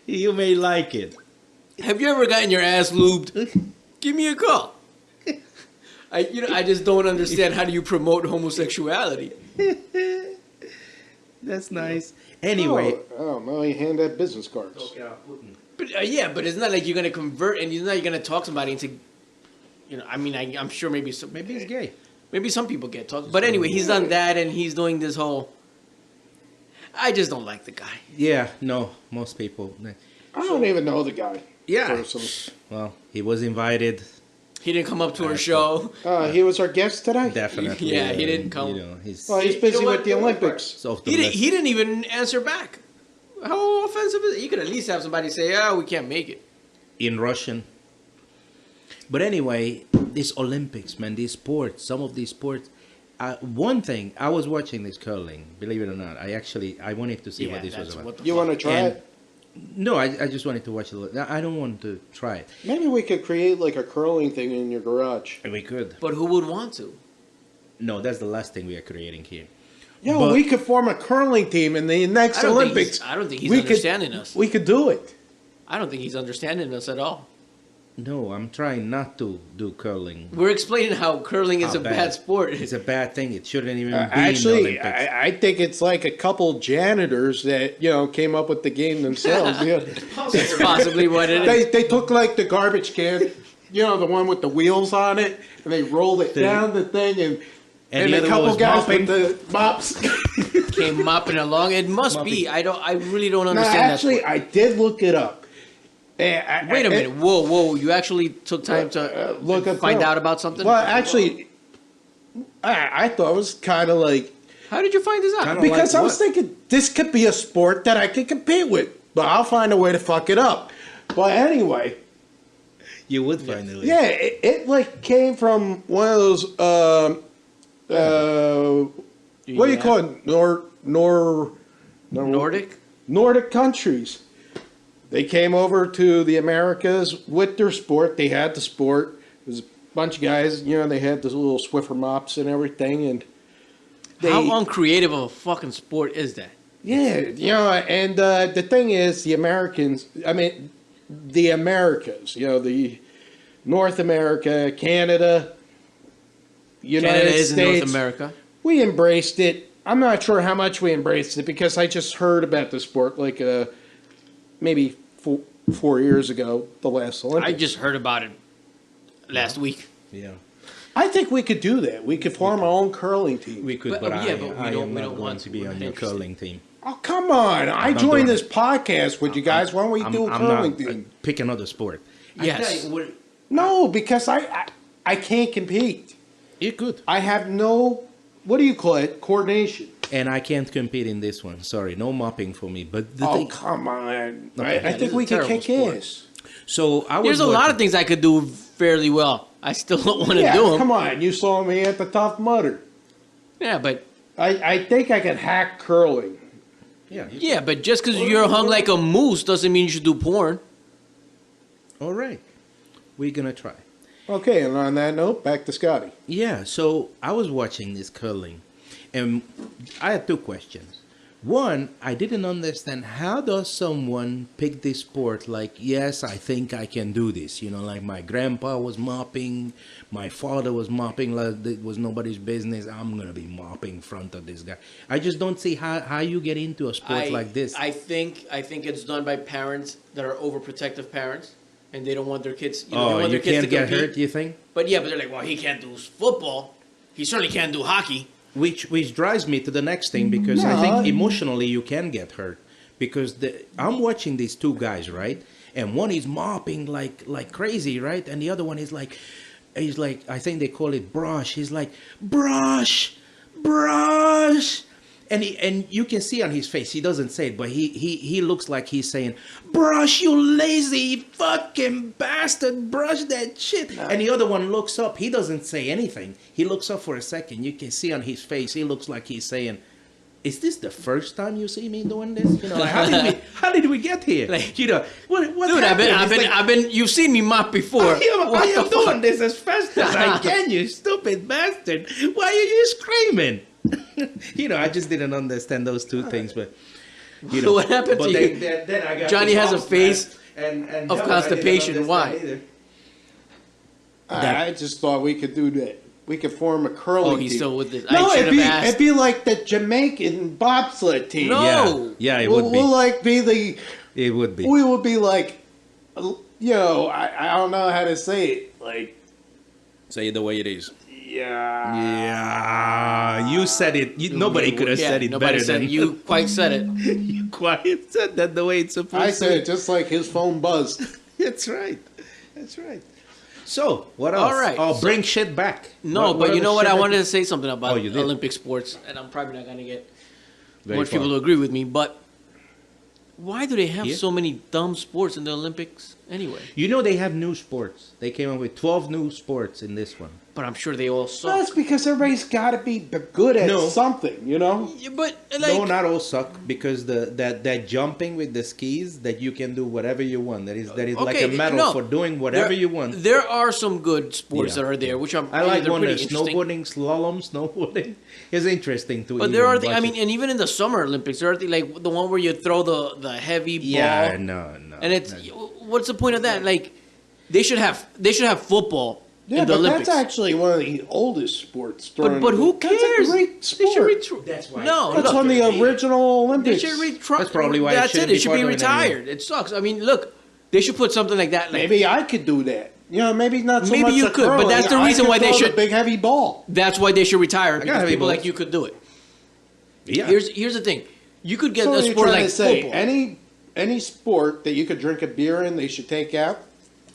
you may like it. Have you ever gotten your ass lubed? Give me a call. I just don't understand how do you promote homosexuality. That's nice. Anyway, Oh, now you hand out business cards. But but it's not like you're gonna convert and it's not like you're gonna talk somebody into. I'm sure maybe maybe he's gay. maybe some people get talked. But anyway, he's done that and he's doing this whole. I just don't like the guy. Yeah, no, most people. I don't even know the guy. Yeah. Personally. Well, he was invited. He didn't come up to our show. He was our guest today. Definitely. Yeah, he and, didn't come. You know, he's Well, he's You busy know what? with the Olympics. so off the He list. didn't even answer back. How offensive is it? You could at least have somebody say, we can't make it. in Russian. But anyway, these Olympics, man, these sports, some of these sports. One thing, I was watching this curling, believe it or not. I wanted to see what this was about. You want to try And- it? No, I just wanted to watch a little. I don't want to try it. Maybe we could create like a curling thing in your garage. We could. But who would want to? No, that's the last thing we are creating here. Yo, But- we could form a curling team in the next I don't think Olympics. I don't think he's We could- understanding us. We could do it. I don't think he's understanding us at all. No, I'm trying not to do curling. We're explaining how curling is How a bad sport. It's a bad thing. It shouldn't even be in the Actually, Olympics. I think it's like a couple janitors that came up with the game themselves. Yeah. That's possibly what it is. They took like the garbage can, the one with the wheels on it, and they rolled it down the thing, and the a other couple one was guys mopping. with the mops. Came mopping along. It must be. I really don't No, understand actually, that. I did look it up. Wait a minute. Whoa. You actually took time to look up find curling. out about something? Well, actually, I thought it was kind of like How did you find this out? Kinda- because like I was what? thinking this could be a sport that I could compete with, but I'll find a way to fuck it up. But anyway. You would find it. Yeah, it like came from one of those what do you call it? Nordic? Nordic countries. They came over to the Americas with their sport. They had the sport. It was a bunch of guys, they had those little Swiffer mops and everything, and How uncreative of a fucking sport is that? yeah, and the thing is, the Americans, the Americas, the North America, Canada, United Canada is in States. North America. We embraced it. I'm not sure how much we embraced it because I just heard about the sport like maybe 4 years ago, the last Olympics. I just heard about it last week. Yeah. I think we could do that. We could form our own curling team. We could, But- but, yeah, but we I don't- am we not don't going want to to. be We're on not your interested. curling team. Oh, come on. I not joined doing this podcast with you guys. Why don't we do a curling team? Pick another sport. Yes. No, because I can't compete. You could. I have no, what do you call it, coordination. And I can't compete in this one. Sorry, no mopping for me. But the Oh, thing, come on. Okay. I Yeah, think this we is a can terrible kick sport. ass. so I was. There's a lot watching- of things I could do fairly well. I still don't want to Yeah, do them. come on. You saw me at the Tough Mudder. Yeah, but I think I can hack curling. Yeah. Yeah, but just because you're hung like a moose doesn't mean you should do porn. All right. We're going to try. Okay, and on that note, back to Scotty. Yeah, so I was watching this curling, and I had two questions. One, I didn't understand how does someone pick this sport like, yes, I think I can do this. You know, like my grandpa was mopping, my father was mopping like it was nobody's business. I'm going to be mopping in front of this guy. I just don't see how you get into a sport like this. I think it's done by parents that are overprotective parents, and they don't want their kids. They want their kids can't to get compete. hurt, you think? But yeah, but they're like, well, he can't do football. He certainly can't do hockey. Which drives me to the next thing, because I think emotionally you can get hurt, because I'm watching these two guys, right, and one is mopping like crazy, right, and the other one is like, he's like, I think they call it brush. He's like, brush, and you can see on his face, he doesn't say it, but he looks like he's saying, brush, you lazy fucking bastard, brush that shit. And the other one looks up. He doesn't say anything. He looks up for a second. You can see on his face, he looks like he's saying, is this the first time you see me doing this? You know, like, how did we get here? Like, you know, what dude, happened? I've been. You've seen me mop before. I am doing this as fast as I can, you stupid bastard. Why are you screaming? You know, I just didn't understand those two things, but you know, What happened to you? Then I got Johnny has a bounce face back, and of no, I didn't constipation. understand Why? either. I just thought we could do that. We could form a curling Oh, team. he's still with this. No, I should have asked. it'd be like the Jamaican bobsled team. No. Yeah, it would be. We'll like be the. It would be. We would be like, you know, I don't know how to say it. Like, Say it the way it is. yeah. Yeah, you said it. Nobody could have said it nobody better said than you. Quite said it. You quite said that the way it's supposed I to. said it just like his phone buzzed. That's right. That's right. So, what else? All right, Oh, so- bring shit back. No, but you know what? I wanted to say something Oh, about you did? Olympic sports, and I'm probably not going to get Very much far. people to agree with me. But why do they have Here? so many dumb sports in the Olympics anyway? You know they have new sports. They came up with 12 new sports in this one. But I'm sure they all suck. That's because everybody's got to be good at No. something, you know? Yeah, but like, No, not all suck, because that jumping with the skis, that you can do whatever you want. That is like okay, a medal no. for doing whatever you want. There are some good sports Yeah. that are there, which I like they're one pretty that's interesting. snowboarding, snowboarding. It's interesting to. But there are, watch I mean, it. and even in the Summer Olympics, there are like the one where you throw the heavy ball. Yeah, no. And it's what's the point of that? Like they should have football Yeah, in the but Olympics. that's actually one of the oldest sports. But who cares? That's a great They should sport. That's why. No, That's look, on the original they Olympics. should retry. That's probably why it That's shouldn't it. It be should be part of it anymore. retired. It sucks. I mean, look, they should put something like that. Like, Maybe I could do that. You know, maybe not so Maybe much you the could, but curling. that's the I reason could why they throw the should- big heavy ball. that's why they should retire it, because heavy people balls. like you could do it. Yeah. Here's the thing: you could get So a you're sport trying like to say football. any sport that you could drink a beer in, they should take out.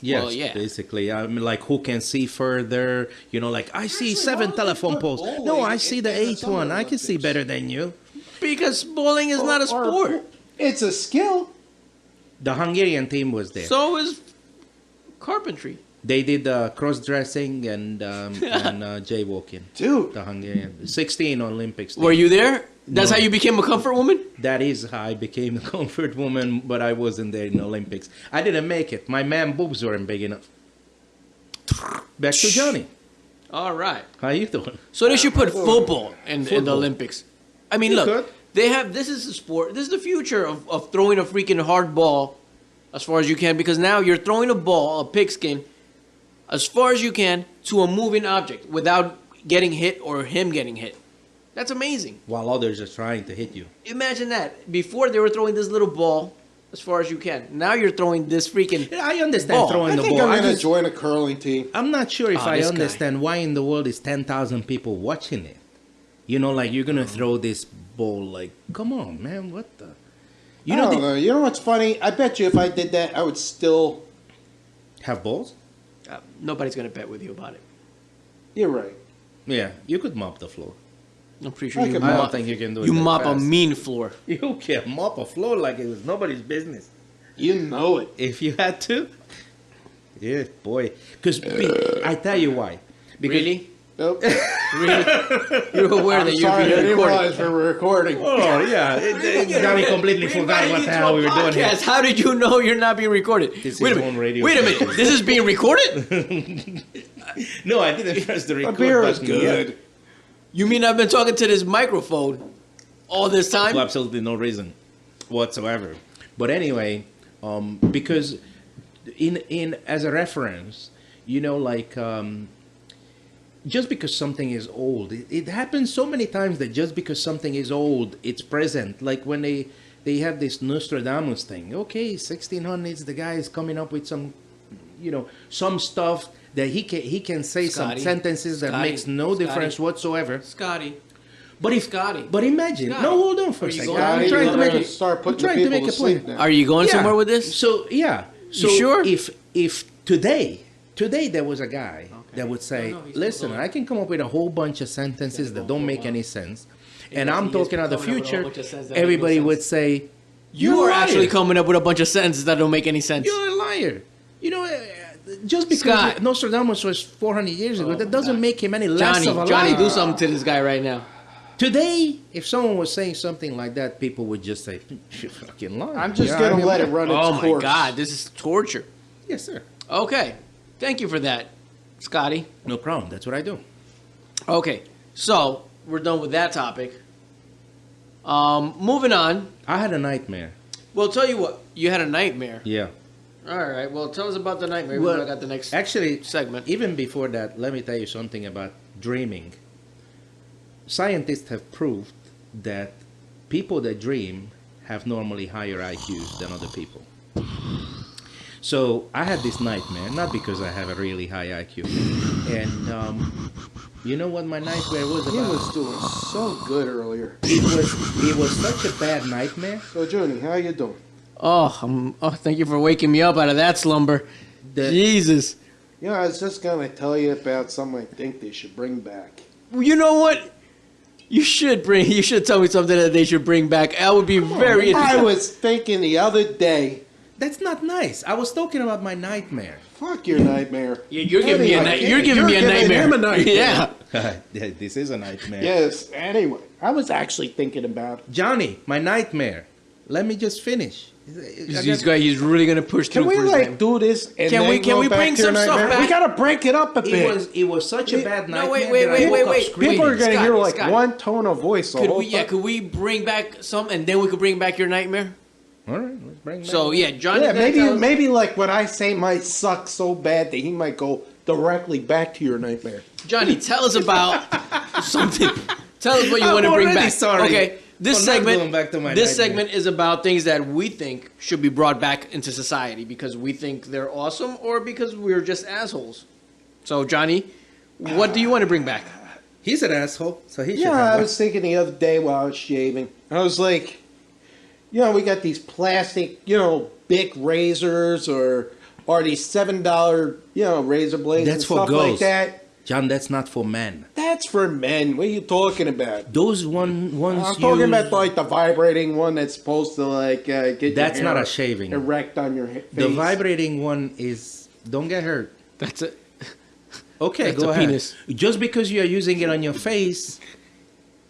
Yes, Well, yeah. basically. I mean, like, who can see further? You know, like, I see Actually, 7 why don't they telephone put poles. bowling No, I see the in the 8th Summer one. I can see Olympics? better than you. Because bowling is not a Or- sport. It's a skill. The Hungarian team was there. So is carpentry. They did cross-dressing and jaywalking. Dude, The Hungarian. 16 Olympics. Were you there? That's No. how you became a comfort woman? That is how I became a comfort woman, but I wasn't there in the Olympics. I didn't make it. My man boobs weren't big enough. Back to Johnny. All right. How you doing? So they should put football in the Football. Olympics. I mean, You look, could. they have, this is the sport, this is the future of throwing a freaking hard ball as far as you can, because now you're throwing a ball, a pigskin, as far as you can to a moving object without getting hit or him getting hit. That's amazing. While others are trying to hit you. Imagine that. Before they were throwing this little ball as far as you can. Now you're throwing this freaking Yeah, I understand Ball. throwing I the think ball. I'm I going to just- join a curling team. I'm not sure if Ah, I this guy. understand why in the world is 10,000 people watching it. You know, like, you're going to throw this ball, like, come on, man, what the? You I know, don't they know. You know what's funny? I bet you if I did that, I would still. have balls? nobody's gonna bet with you about it. You're right. Yeah, you could mop the floor. I'm pretty sure I you could I mop, don't think you can do it. you that mop a fast. mean floor. You can mop a floor like it was nobody's business. You know it. If you had to. Yeah, boy. Because I tell you why. Because, Really? Nope. You're aware I'm that sorry, I you're being didn't recorded. realize we were recording. Oh yeah, Johnny completely forgot what the hell we were doing here. Podcast. How did you know you're not being recorded? This Wait a is minute. on radio Wait a minute. station. This is being recorded? No, I didn't press the The record beer is button good. yet. You mean I've been talking to this microphone all this time? For absolutely no reason whatsoever. But anyway, because in as a reference, you know, like just because something is old, it happens so many times that just because something is old, it's present. Like when they have this Nostradamus thing. Okay, 1600s, the guy is coming up with some, you know, some stuff that he can say Scotty. some sentences that Scotty. makes no Scotty. difference whatsoever. Scotty. But if Scotty. but imagine, Scotty. no, hold on for Are a you second. going- I'm trying to make it. start I'm putting trying the to people make a to sleep point. now. Are you going somewhere with this? So yeah. So sure? If today there was a guy that would say, No, he's listen, still I can come up with a whole bunch of sentences that don't make any sense, and Yes, I'm he is talking about the coming up with a whole future, bunch of sentences that make no everybody sense. would say, You "You're are a liar. actually coming up with a bunch of sentences that don't make any sense. You're a liar." You know, just because Scott. Nostradamus was 400 years ago, that doesn't make him any less Johnny, of a Johnny, liar. do something to this guy right now. Today, if someone was saying something like that, people would just say, "You're fucking lying." I'm just Yeah, going I to mean, let it run its Oh my course. God, this is torture. Yes, sir. Okay, thank you for that, Scotty. No problem. That's what I do. Okay, so we're done with that topic. Moving on. I had a nightmare. Well, tell you what, you had a nightmare. Yeah. All right. Well, tell us about the nightmare. Well, I got the next Actually, segment. even before that, let me tell you something about dreaming. Scientists have proved that people that dream have normally higher IQs than other people. So I had this nightmare, not because I have a really high IQ. And you know what my nightmare was He about? was doing so good earlier. It was such a bad nightmare. So, Johnny, how you doing? Thank you for waking me up out of that slumber. that You Jesus. know, I was just going to tell you about something I think they should bring back. Well, you know what? You should tell me something that they should bring back. I would be very I interested. was thinking the other day, That's not nice. I was talking about my nightmare. fuck your nightmare. You're giving me a Anyway, you're giving me a you're giving nightmare. him a nightmare. Yeah. Yeah, this is a nightmare. Yes, anyway, I was actually thinking about it. Johnny, my nightmare. Let me just finish. He's really gonna push Can through. we for his like name. do this and Can then we- can go we back bring to your some stuff nightmare? back? We gotta break it up a bit. It was such a bad No, nightmare. wait, that I wait, woke up wait. screaming. People are gonna Scotty, hear like Scotty. one tone of voice the Could whole we? Yeah. time. Could we bring back some, and then we could bring back your nightmare? All right, let's bring it So back. yeah, Johnny. Yeah, maybe like what I say might suck so bad that he might go directly back to your nightmare. Johnny, tell us about something. Tell us what you I'm want to bring already back. sorry Okay, this for not segment. going back to my This nightmare. segment is about things that we think should be brought back into society because we think they're awesome, or because we're just assholes. So Johnny, what do you want to bring back? He's an asshole, so he should Yeah, have I one. was thinking the other day while I was shaving. I was like, we got these plastic, Bic razors or these $7, razor blades That's and for stuff girls. like that. John, that's not for men. That's for men. What are you talking about? Those ones I'm talking you- about like the vibrating one that's supposed to like get your That's not hair a shaving. erect on your face. The vibrating one is. Don't get hurt. That's it. Okay, That's go a ahead. penis. Just because you are using it on your face,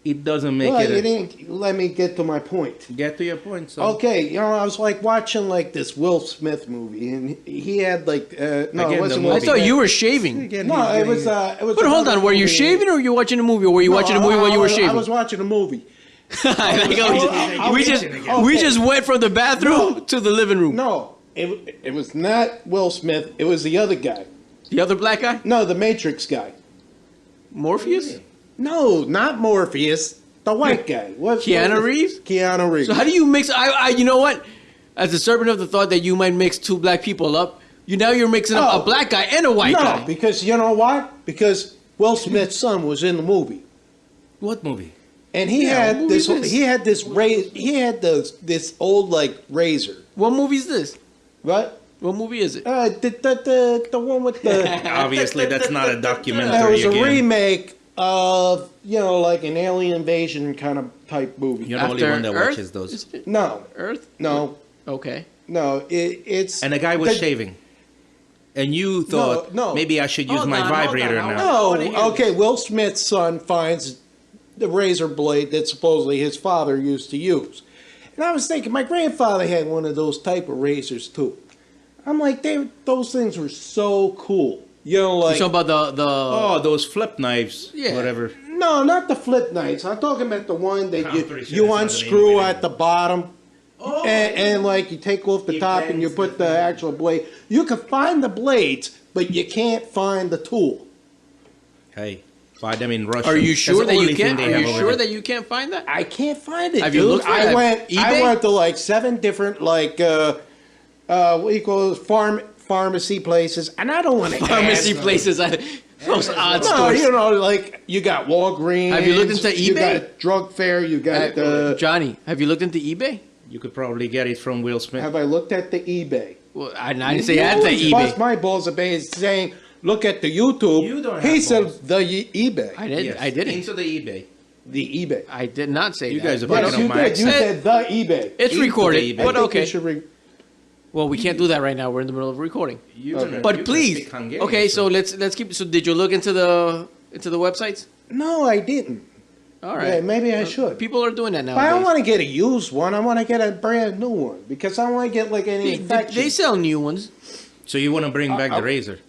it doesn't make Well, it. you didn't let me get to my point. Get to your point. So. Okay, I was like watching like this Will Smith movie, and he had like no, Again, it wasn't. the I Will movie. thought Smith. you were shaving. Again, No, he's it was. getting- It was. But hold another on, were you movie. shaving or were you watching a movie, or were you No, watching a movie while you were shaving? I was watching a movie. Like, we okay. just went from the bathroom to the living room. No, it was not Will Smith. It was the other guy. The other black guy, No, the Matrix guy. Morpheus. No, not Morpheus. The white guy. What? Keanu Reeves? Keanu Reeves. So how do you mix? You know what? As a servant of the thought that you might mix two black people up, you're mixing up Oh. a black guy and a white No, guy. because you know what? Because Will Smith's son was in the movie, What movie? and he Yeah, what had movie this. is this? He had this this old like razor. What movie is this? What? What movie is it? The one with the. Obviously, that's not a It documentary was a again. remake of like an alien invasion kind of type movie. You're the only After one that Earth? watches those. Is it No, Earth? no, Okay. no. It's And the guy was the- shaving. And you thought no. maybe I should use Hold my on, hold on, vibrator I now. wanna hear No, okay, this. Will Smith's son finds the razor blade that supposedly his father used to use. And I was thinking, my grandfather had one of those type of razors too. I'm like, those things were so cool. You know, You like, talking about the Oh, those flip knives, Yeah. whatever. no, not the flip knives. I'm talking about the one that I'm pretty sure you that's not the unscrew name of it at the bottom. And like you take off the It top and you bends put the the thing. actual blade. You can find the blades, but you can't find the tool. Hey, buy them in Russia. Are you That's sure the that you only thing can't? they Are have you over sure there. that you can't find that? I can't find it. Have you dude. looked for it I at went. I eBay? went to like 7 different what do you call it, pharmacy places, and I don't want to Pharmacy places, those odd No, stores. you know, like you got Walgreens. Have you looked into You eBay? got Drug Fair. You got. Johnny, have you looked into eBay? You could probably get it from Will Smith. Have I looked at the eBay? Well, I didn't say You at the always bust eBay. my balls about saying, look at the YouTube. You don't He have said balls. the eBay. I did. Yes, I didn't. Into the eBay. The eBay. I did not say You that. guys are But picking Yes, up you my did. You accent. said the eBay. It's Into recorded, the eBay. but I think you okay. should Well, we can't do that right now. We're in the middle of recording. You Okay. can- But you can please, speak Hungarian, okay. So let's keep. So did you look into the websites? No, I didn't. All Yeah, right. maybe I should. People are doing that But I don't nowadays. want to get a used one. I want to get a brand new one because I don't want to get like any They infection. sell new ones. So you want to bring back the razor?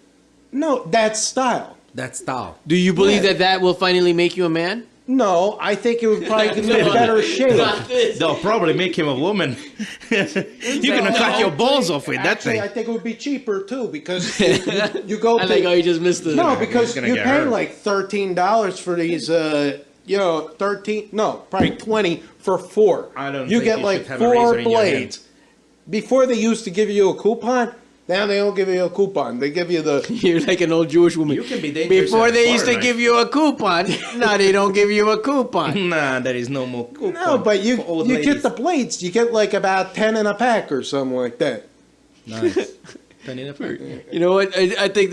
No, that's style. That's style. Do you believe Yeah. that will finally make you a man? No, I think it would probably give me a better shape. this. They'll probably make him a woman. You're gonna cut your balls off with that Actually, thing. I think it would be cheaper too because you go I to like how you just missed the. no because gonna you get pay hurt. like $13 for these. 13. No, probably 20 for 4. I don't You think get you like should have a 4 razor in your blades. Before they used to give you a coupon. Now they don't give you a coupon. They give you the. You're like an old Jewish woman. You can be dangerous Before at they a used to bar give you a coupon, now they don't give you a coupon. Nah, there is no more coupon. No, but you for old you ladies. get the blades. You get like about 10 in a pack or something like that. Nice. Penny the pack. You know what? I think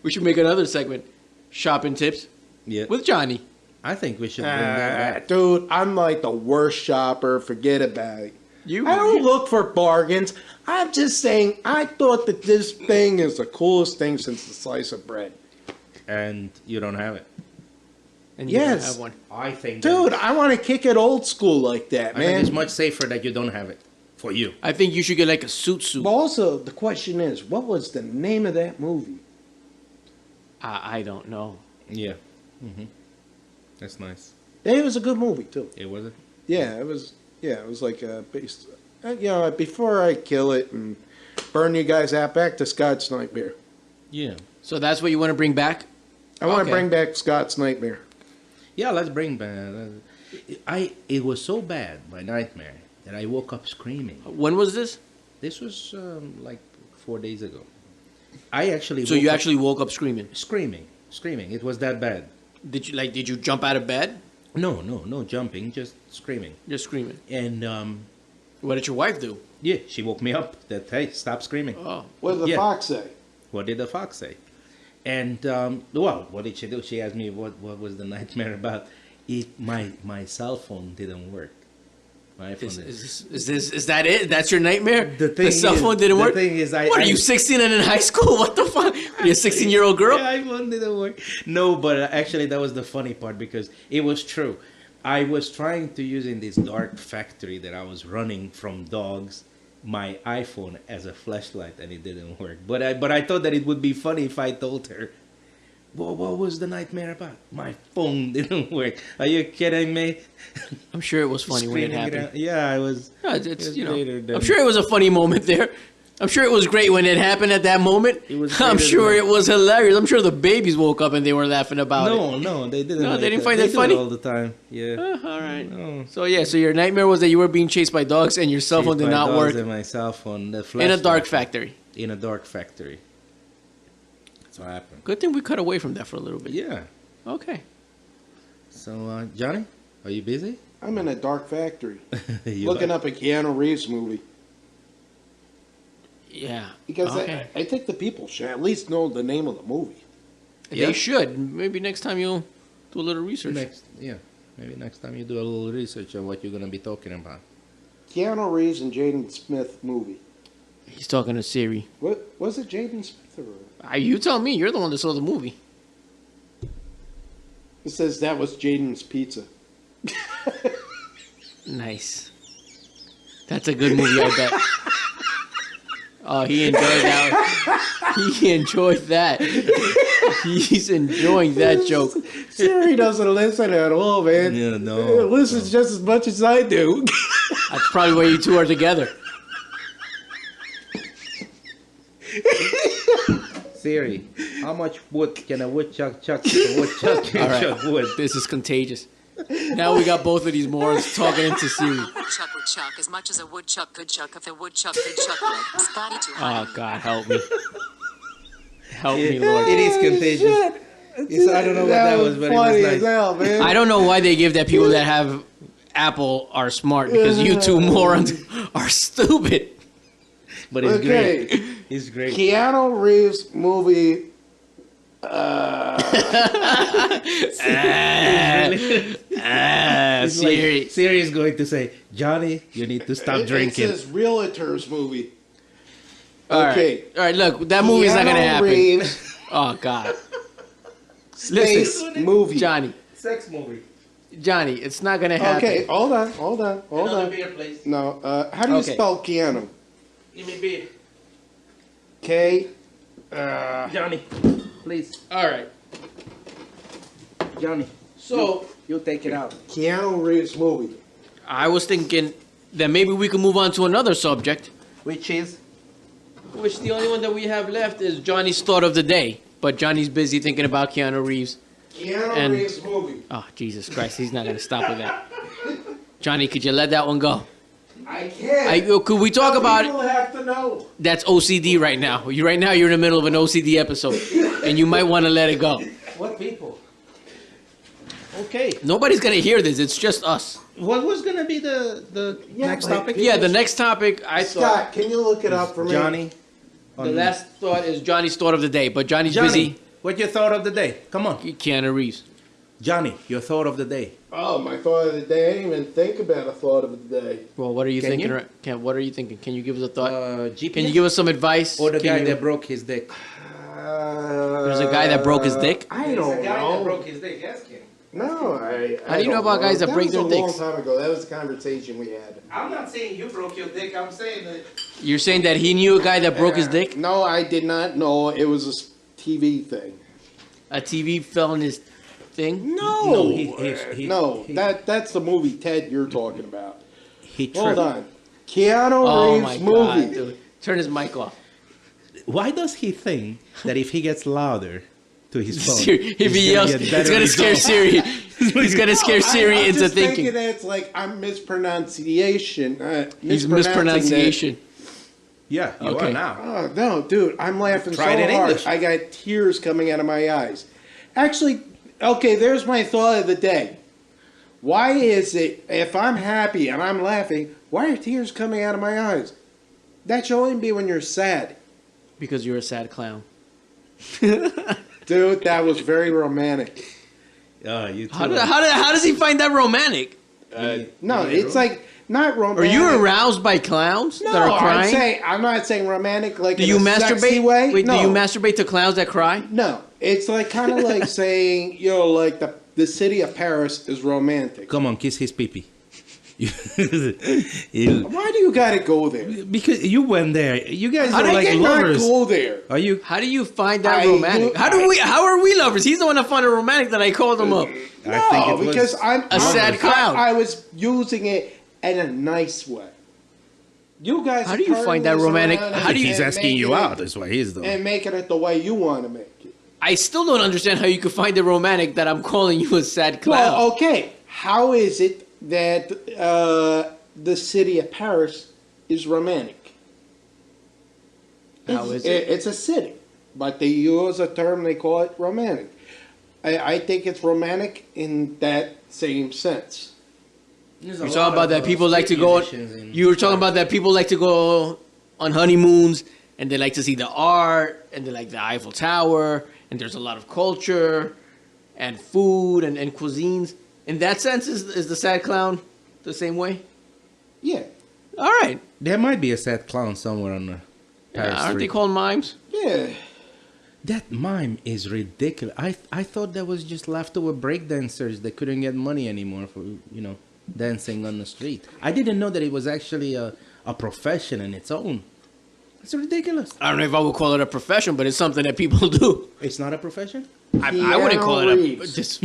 we should make another segment, shopping tips Yeah. with Johnny. I think we should bring that back. Dude, I'm like the worst shopper. Forget about it. You, I don't look for bargains. I'm just saying, I thought that this thing is the coolest thing since the slice of bread. And you don't have it. and you don't Yes. have one. I think Dude, I want to kick it old school like that, I think it's man. much safer that you don't have it. For you. I think you should get like a suit. But also, the question is, what was the name of that movie? I don't know. Yeah. That's nice. It was a good movie, too. It was it? Yeah, it was. Yeah, it was like based. Before I kill it and burn you guys out, back to Scott's Nightmare. Yeah. So that's what you want to bring back? I want Okay. to bring back Scott's Nightmare. Yeah, let's bring back. It was so bad, my nightmare, that I woke up screaming. When was this? This was like 4 days ago. I actually. So woke you up actually woke up screaming. screaming. It was that bad. Did you jump out of bed? No jumping, just screaming. Just screaming. And What did your wife do? yeah, she woke me up. That hey, stop screaming. Oh, What did the Yeah. fox say? What did the fox say? And well, what did she do? She asked me what was the nightmare about. My cell phone didn't work. My iPhone is that it? That's your nightmare? The thing cell is- phone didn't the work. thing is, what are you 16 and in high school? What the fuck? Are you a 16-year-old girl? Yeah, iPhone didn't work. No, but actually that was the funny part because it was true. I was trying to use in this dark factory that I was running from dogs my iPhone as a flashlight and it didn't work. But I thought that it would be funny if I told her, well, what was the nightmare about? My phone didn't work. Are you kidding me? I'm sure it was funny when it Screaming happened. out. Yeah, I was. No, it it's was you know. greater than- I'm sure it was a funny moment there. I'm sure it was great when it happened at that moment. It was I'm greater sure than- it was hilarious. I'm sure the babies woke up and they were laughing about it. No, they didn't. No, like they didn't that. find They it do funny? all the time. Yeah. All right. No. So yeah, so your nightmare was that you were being chased by dogs and your cell phone did My not dogs work and my cell phone. The in a dark flashlight. factory. In a dark factory. That's what happened. Good thing we cut away from that for a little bit. Yeah. Okay. So, Johnny, are you busy? I'm in a dark factory You looking are? up a Keanu Reeves movie. Yeah. Because okay. I think the people should at least know the name of the movie. Yeah. They should. Maybe next time you'll do a little research. Maybe next time you do a little research on what you're going to be talking about. Keanu Reeves and Jaden Smith movie. He's talking to Siri. What was it, Jaden Smith or? You tell me. You're the one that saw the movie. It says that was Jaden's pizza. Nice. That's a good movie, I bet. Oh, he enjoyed that. He enjoyed that. He's enjoying that joke. Siri doesn't listen at all, man. Yeah, no. It listens just as much as I do. That's probably why you two are together. Siri, how much wood can a woodchuck chuck if a woodchuck can All right. chuck wood? This is contagious. Now we got both of these morons talking into Siri. Woodchuck would chuck as much as a woodchuck could chuck if a woodchuck could chuck wood. Scotty too high. Oh, God, help me. Help me, Lord. It is contagious. I don't know what that was, but it funny was as nice. hell, man. I don't know why they give that people that have Apple are smart, because you two morons are stupid. But it's Okay. great. It's great. Keanu Reeves movie. It's Siri. like Siri is going to say, Johnny, you need to stop drinking. It says realtors movie. All right. Okay. All right, look, that movie's not going to Keanu happen. Reeves, Oh, God. space Listen, movie. Sex movie. Johnny, it's not going to happen. Okay, hold on. beer, please. No, how do you Okay. spell Keanu? Give me beer. K. Johnny, please. All right. Johnny, So, you take it out. Keanu Reeves movie. I was thinking that maybe we could move on to another subject, Which is? which the only one that we have left is Johnny's thought of the day. But Johnny's busy thinking about Keanu Reeves. Keanu And- Reeves movie. Oh, Jesus Christ, he's not going to stop with that. Johnny, could you let that one go? I can't. Could we talk about it? People have to know. That's OCD right now. You're in the middle of an OCD episode, and you might want to let it go. What people? Okay. Nobody's gonna hear this. It's just us. What was going to be the Yeah, next but topic? Yeah, the next topic I thought. Scott, can you look it up for me? Johnny. The last thought is Johnny's thought of the day, but Johnny's Johnny, busy. what's your thought of the day? Come on. Keanu Reeves. Johnny, your thought of the day. Oh, my thought of the day. I didn't even think about a thought of the day. Well, what are you Can thinking? you? What are you thinking? Can you give us a thought? GPS? Can you give us some advice? Or the Can guy you- that broke his dick? There's a guy that broke his dick? I don't know. his dick. Ask him. No, I. How do you know about guys that break their That was a dicks? long time ago. That was a conversation we had. I'm not saying you broke your dick. I'm saying that. You're saying that he knew a guy that broke his dick? No, I did not know. It was a TV thing. A TV fell in his thing? No, No, he- that's the movie Ted you're talking about. He Hold tripped. on, Keanu Oh my Reeves God, movie. dude. Turn his mic off. Why does he think that if he gets louder to his phone, If he he's yells, gonna it's get better gonna scare results? Siri. He's gonna scare Siri I'm into just thinking. that it's like I'm mispronunciation. He's mispronouncing mispronunciation. Yeah, you Okay. are now. that. Oh no, dude, I'm laughing Try so it in hard. English. I got tears coming out of my eyes. Actually, okay, there's my thought of the day. Why is it if I'm happy and I'm laughing, why are tears coming out of my eyes? That should only be when you're sad. Because you're a sad clown. Dude, that was very romantic. Oh, you too. How does he find that romantic? No, it's like not Are romantic. you aroused by clowns No, that are crying? I'm not saying romantic like Do in you a sexy masturbate? way. Wait, no. do you masturbate to clowns that cry? No, it's like kind of like saying, like the city of Paris is romantic. Come on, kiss his pee-pee. Why do you gotta go there? Because you went there. You guys I are like did not lovers. go there. Are you? How do you find that I romantic? do- How are we lovers? He's the one that found it romantic that I called him up. I think it was because I'm a sad clown. I was using it in a nice way. You guys. How do you are find that turning this romantic- around how do you- He's and asking you making out. it- That's why he's doing. and making it the way you want to make it. I still don't understand how you could find it romantic that I'm calling you a sad clown. Well, okay. How is it that the city of Paris is romantic? How is it? It's a city, but they use a term, they call it romantic. I think it's romantic in that same sense. You're talking about that people like to go. You were talking about that people like to go on honeymoons and they like to see the art and they like the Eiffel Tower and there's a lot of culture and food and cuisines. In that sense, is the sad clown the same way? Yeah. All right. There might be a sad clown somewhere on Paris Aren't they 3. called mimes? Yeah. That mime is ridiculous. I thought that was just leftover breakdancers that couldn't get money anymore for, dancing on the street. I didn't know that it was actually a profession in its own. It's ridiculous. I don't know if I would call it a profession, but it's something that people do. It's not a profession? I wouldn't call it a Reeves. just.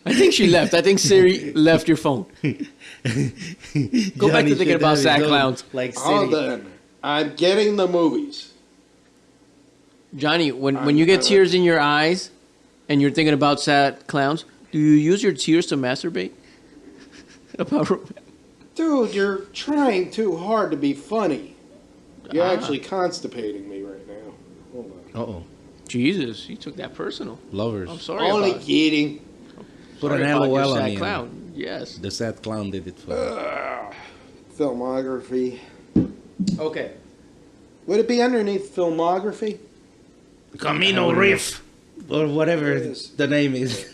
I think she left. I think Siri left your phone. Go back to thinking about sad clowns. Like Hold City. on. I'm getting the movies. Johnny, when you get tears in your eyes and you're thinking about sad clowns, do you use your tears to masturbate? Dude, you're trying too hard to be funny. You're actually constipating me right now. Hold on. Uh-oh. Jesus, you took that personal. Lovers. I'm sorry Only about it. kidding. Put an Sorry about your LOL on sad the end. clown. Yes. The sad clown did it for you. Filmography. Okay. Would it be underneath filmography? Camino Riff. Or whatever Yes. the name is.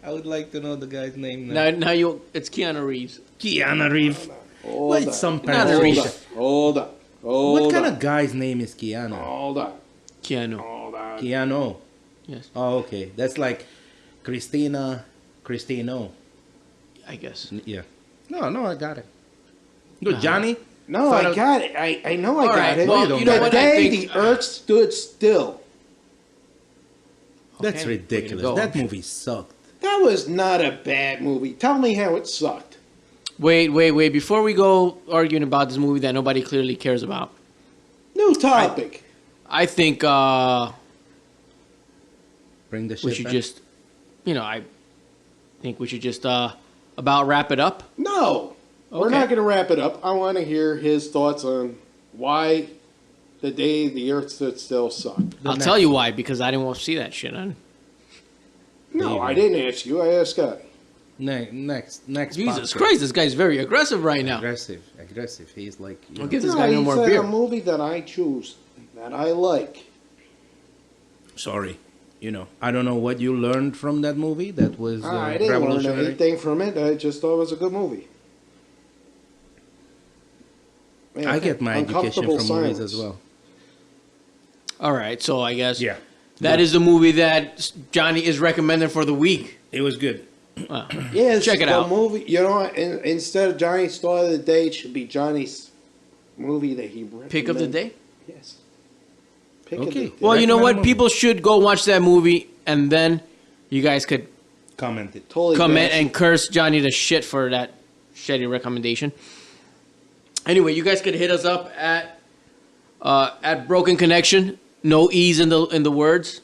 I would like to know the guy's name now. Now it's Keanu Reeves. Keanu Reeves. Hold What on. some Not a Hold Reeves. on. Hold on. Hold What kind on. of guy's name is Keanu? Hold on. Keanu. Hold on. Keanu. Yes, Oh, okay. That's like Cristino. I guess. Yeah. No, I got it. Good, Johnny. No, Thought I of- got it. I know I All got right, it. well, you know the what? I day think the earth stood still. That's Okay, ridiculous. way to go. That movie sucked. That was not a bad movie. Tell me how it sucked. Wait. Before we go arguing about this movie that nobody clearly cares about, New topic. I think Bring the shit we should back. just, I think we should just about wrap it up. No. We're Okay. not going to wrap it up. I want to hear his thoughts on why the day the earth stood still sucked. I'll tell you why, because I didn't want to see that shit. No, I didn't ask you. I asked Scotty. Next Jesus podcast. Christ, this guy's very aggressive right now. Aggressive. He's like, I'll give this No, guy no he more said beer. a movie that I choose, that I like. sorry. I don't know what you learned from that movie. That was I didn't learn revolutionary. anything from it. I just thought it was a good movie. Man, I get my education uncomfortable from movies silence. as well. All right, so I guess Yeah. that is the movie that Johnny is recommending for the week. It was good. Yeah, it's Check it the out. movie. You know, instead of Johnny's Star of the Day, it should be Johnny's movie that he recommended. Pick of the day. Yes. Pick of Okay. the day. Well, you know Recommend what? a movie. People should go watch that movie, and then you guys could Commented. Totally comment bad. and curse Johnny to shit for that shitty recommendation. Anyway, you guys could hit us up at Broken Connection. No E's in the words.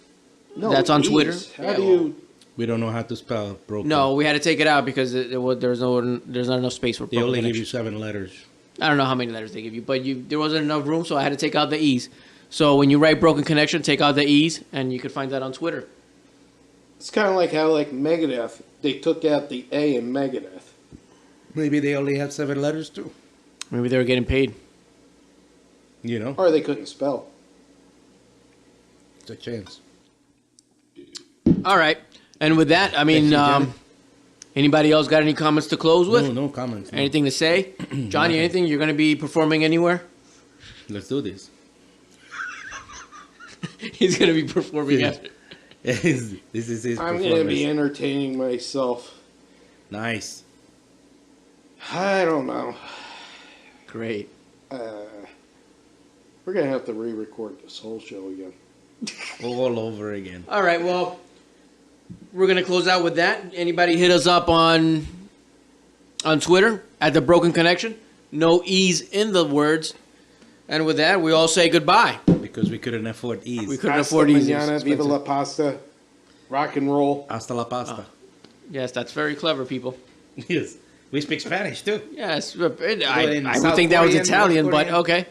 No, that's on geez. Twitter. How Yeah, do you? We don't know how to spell broken. No, we had to take it out because there's not enough space for They Broken only give you Connection. 7 letters. I don't know how many letters they give you, but there wasn't enough room, so I had to take out the E's. So when you write Broken Connection, take out the E's, and you can find that on Twitter. It's kind of like how, like Megadeth, they took out the A in Megadeth. Maybe they only have 7 letters too. Maybe they were getting paid. Or they couldn't spell. It's a chance. All right. And with that, I mean, Thank you, Johnny. anybody else got any comments to close with? No comments. no. Anything to say? Johnny, anything? You're going to be performing anywhere? Let's do this. He's going to be performing Yeah. after. This is his I'm performance. going to be entertaining myself. Nice. I don't know. Great. We're going to have to re-record this whole show again. All over again. All right, well, we're going to close out with that. Anybody hit us up on Twitter at The Broken Connection. No E's in the words. And with that, we all say goodbye. Because we couldn't afford ease. We couldn't Hasta afford E's. mañana, viva la pasta, rock and roll. Hasta la pasta. Yes, that's very clever, people. Yes. We speak Spanish too. Yes, I in would South think that was Korean, Italian, North but Korean. okay.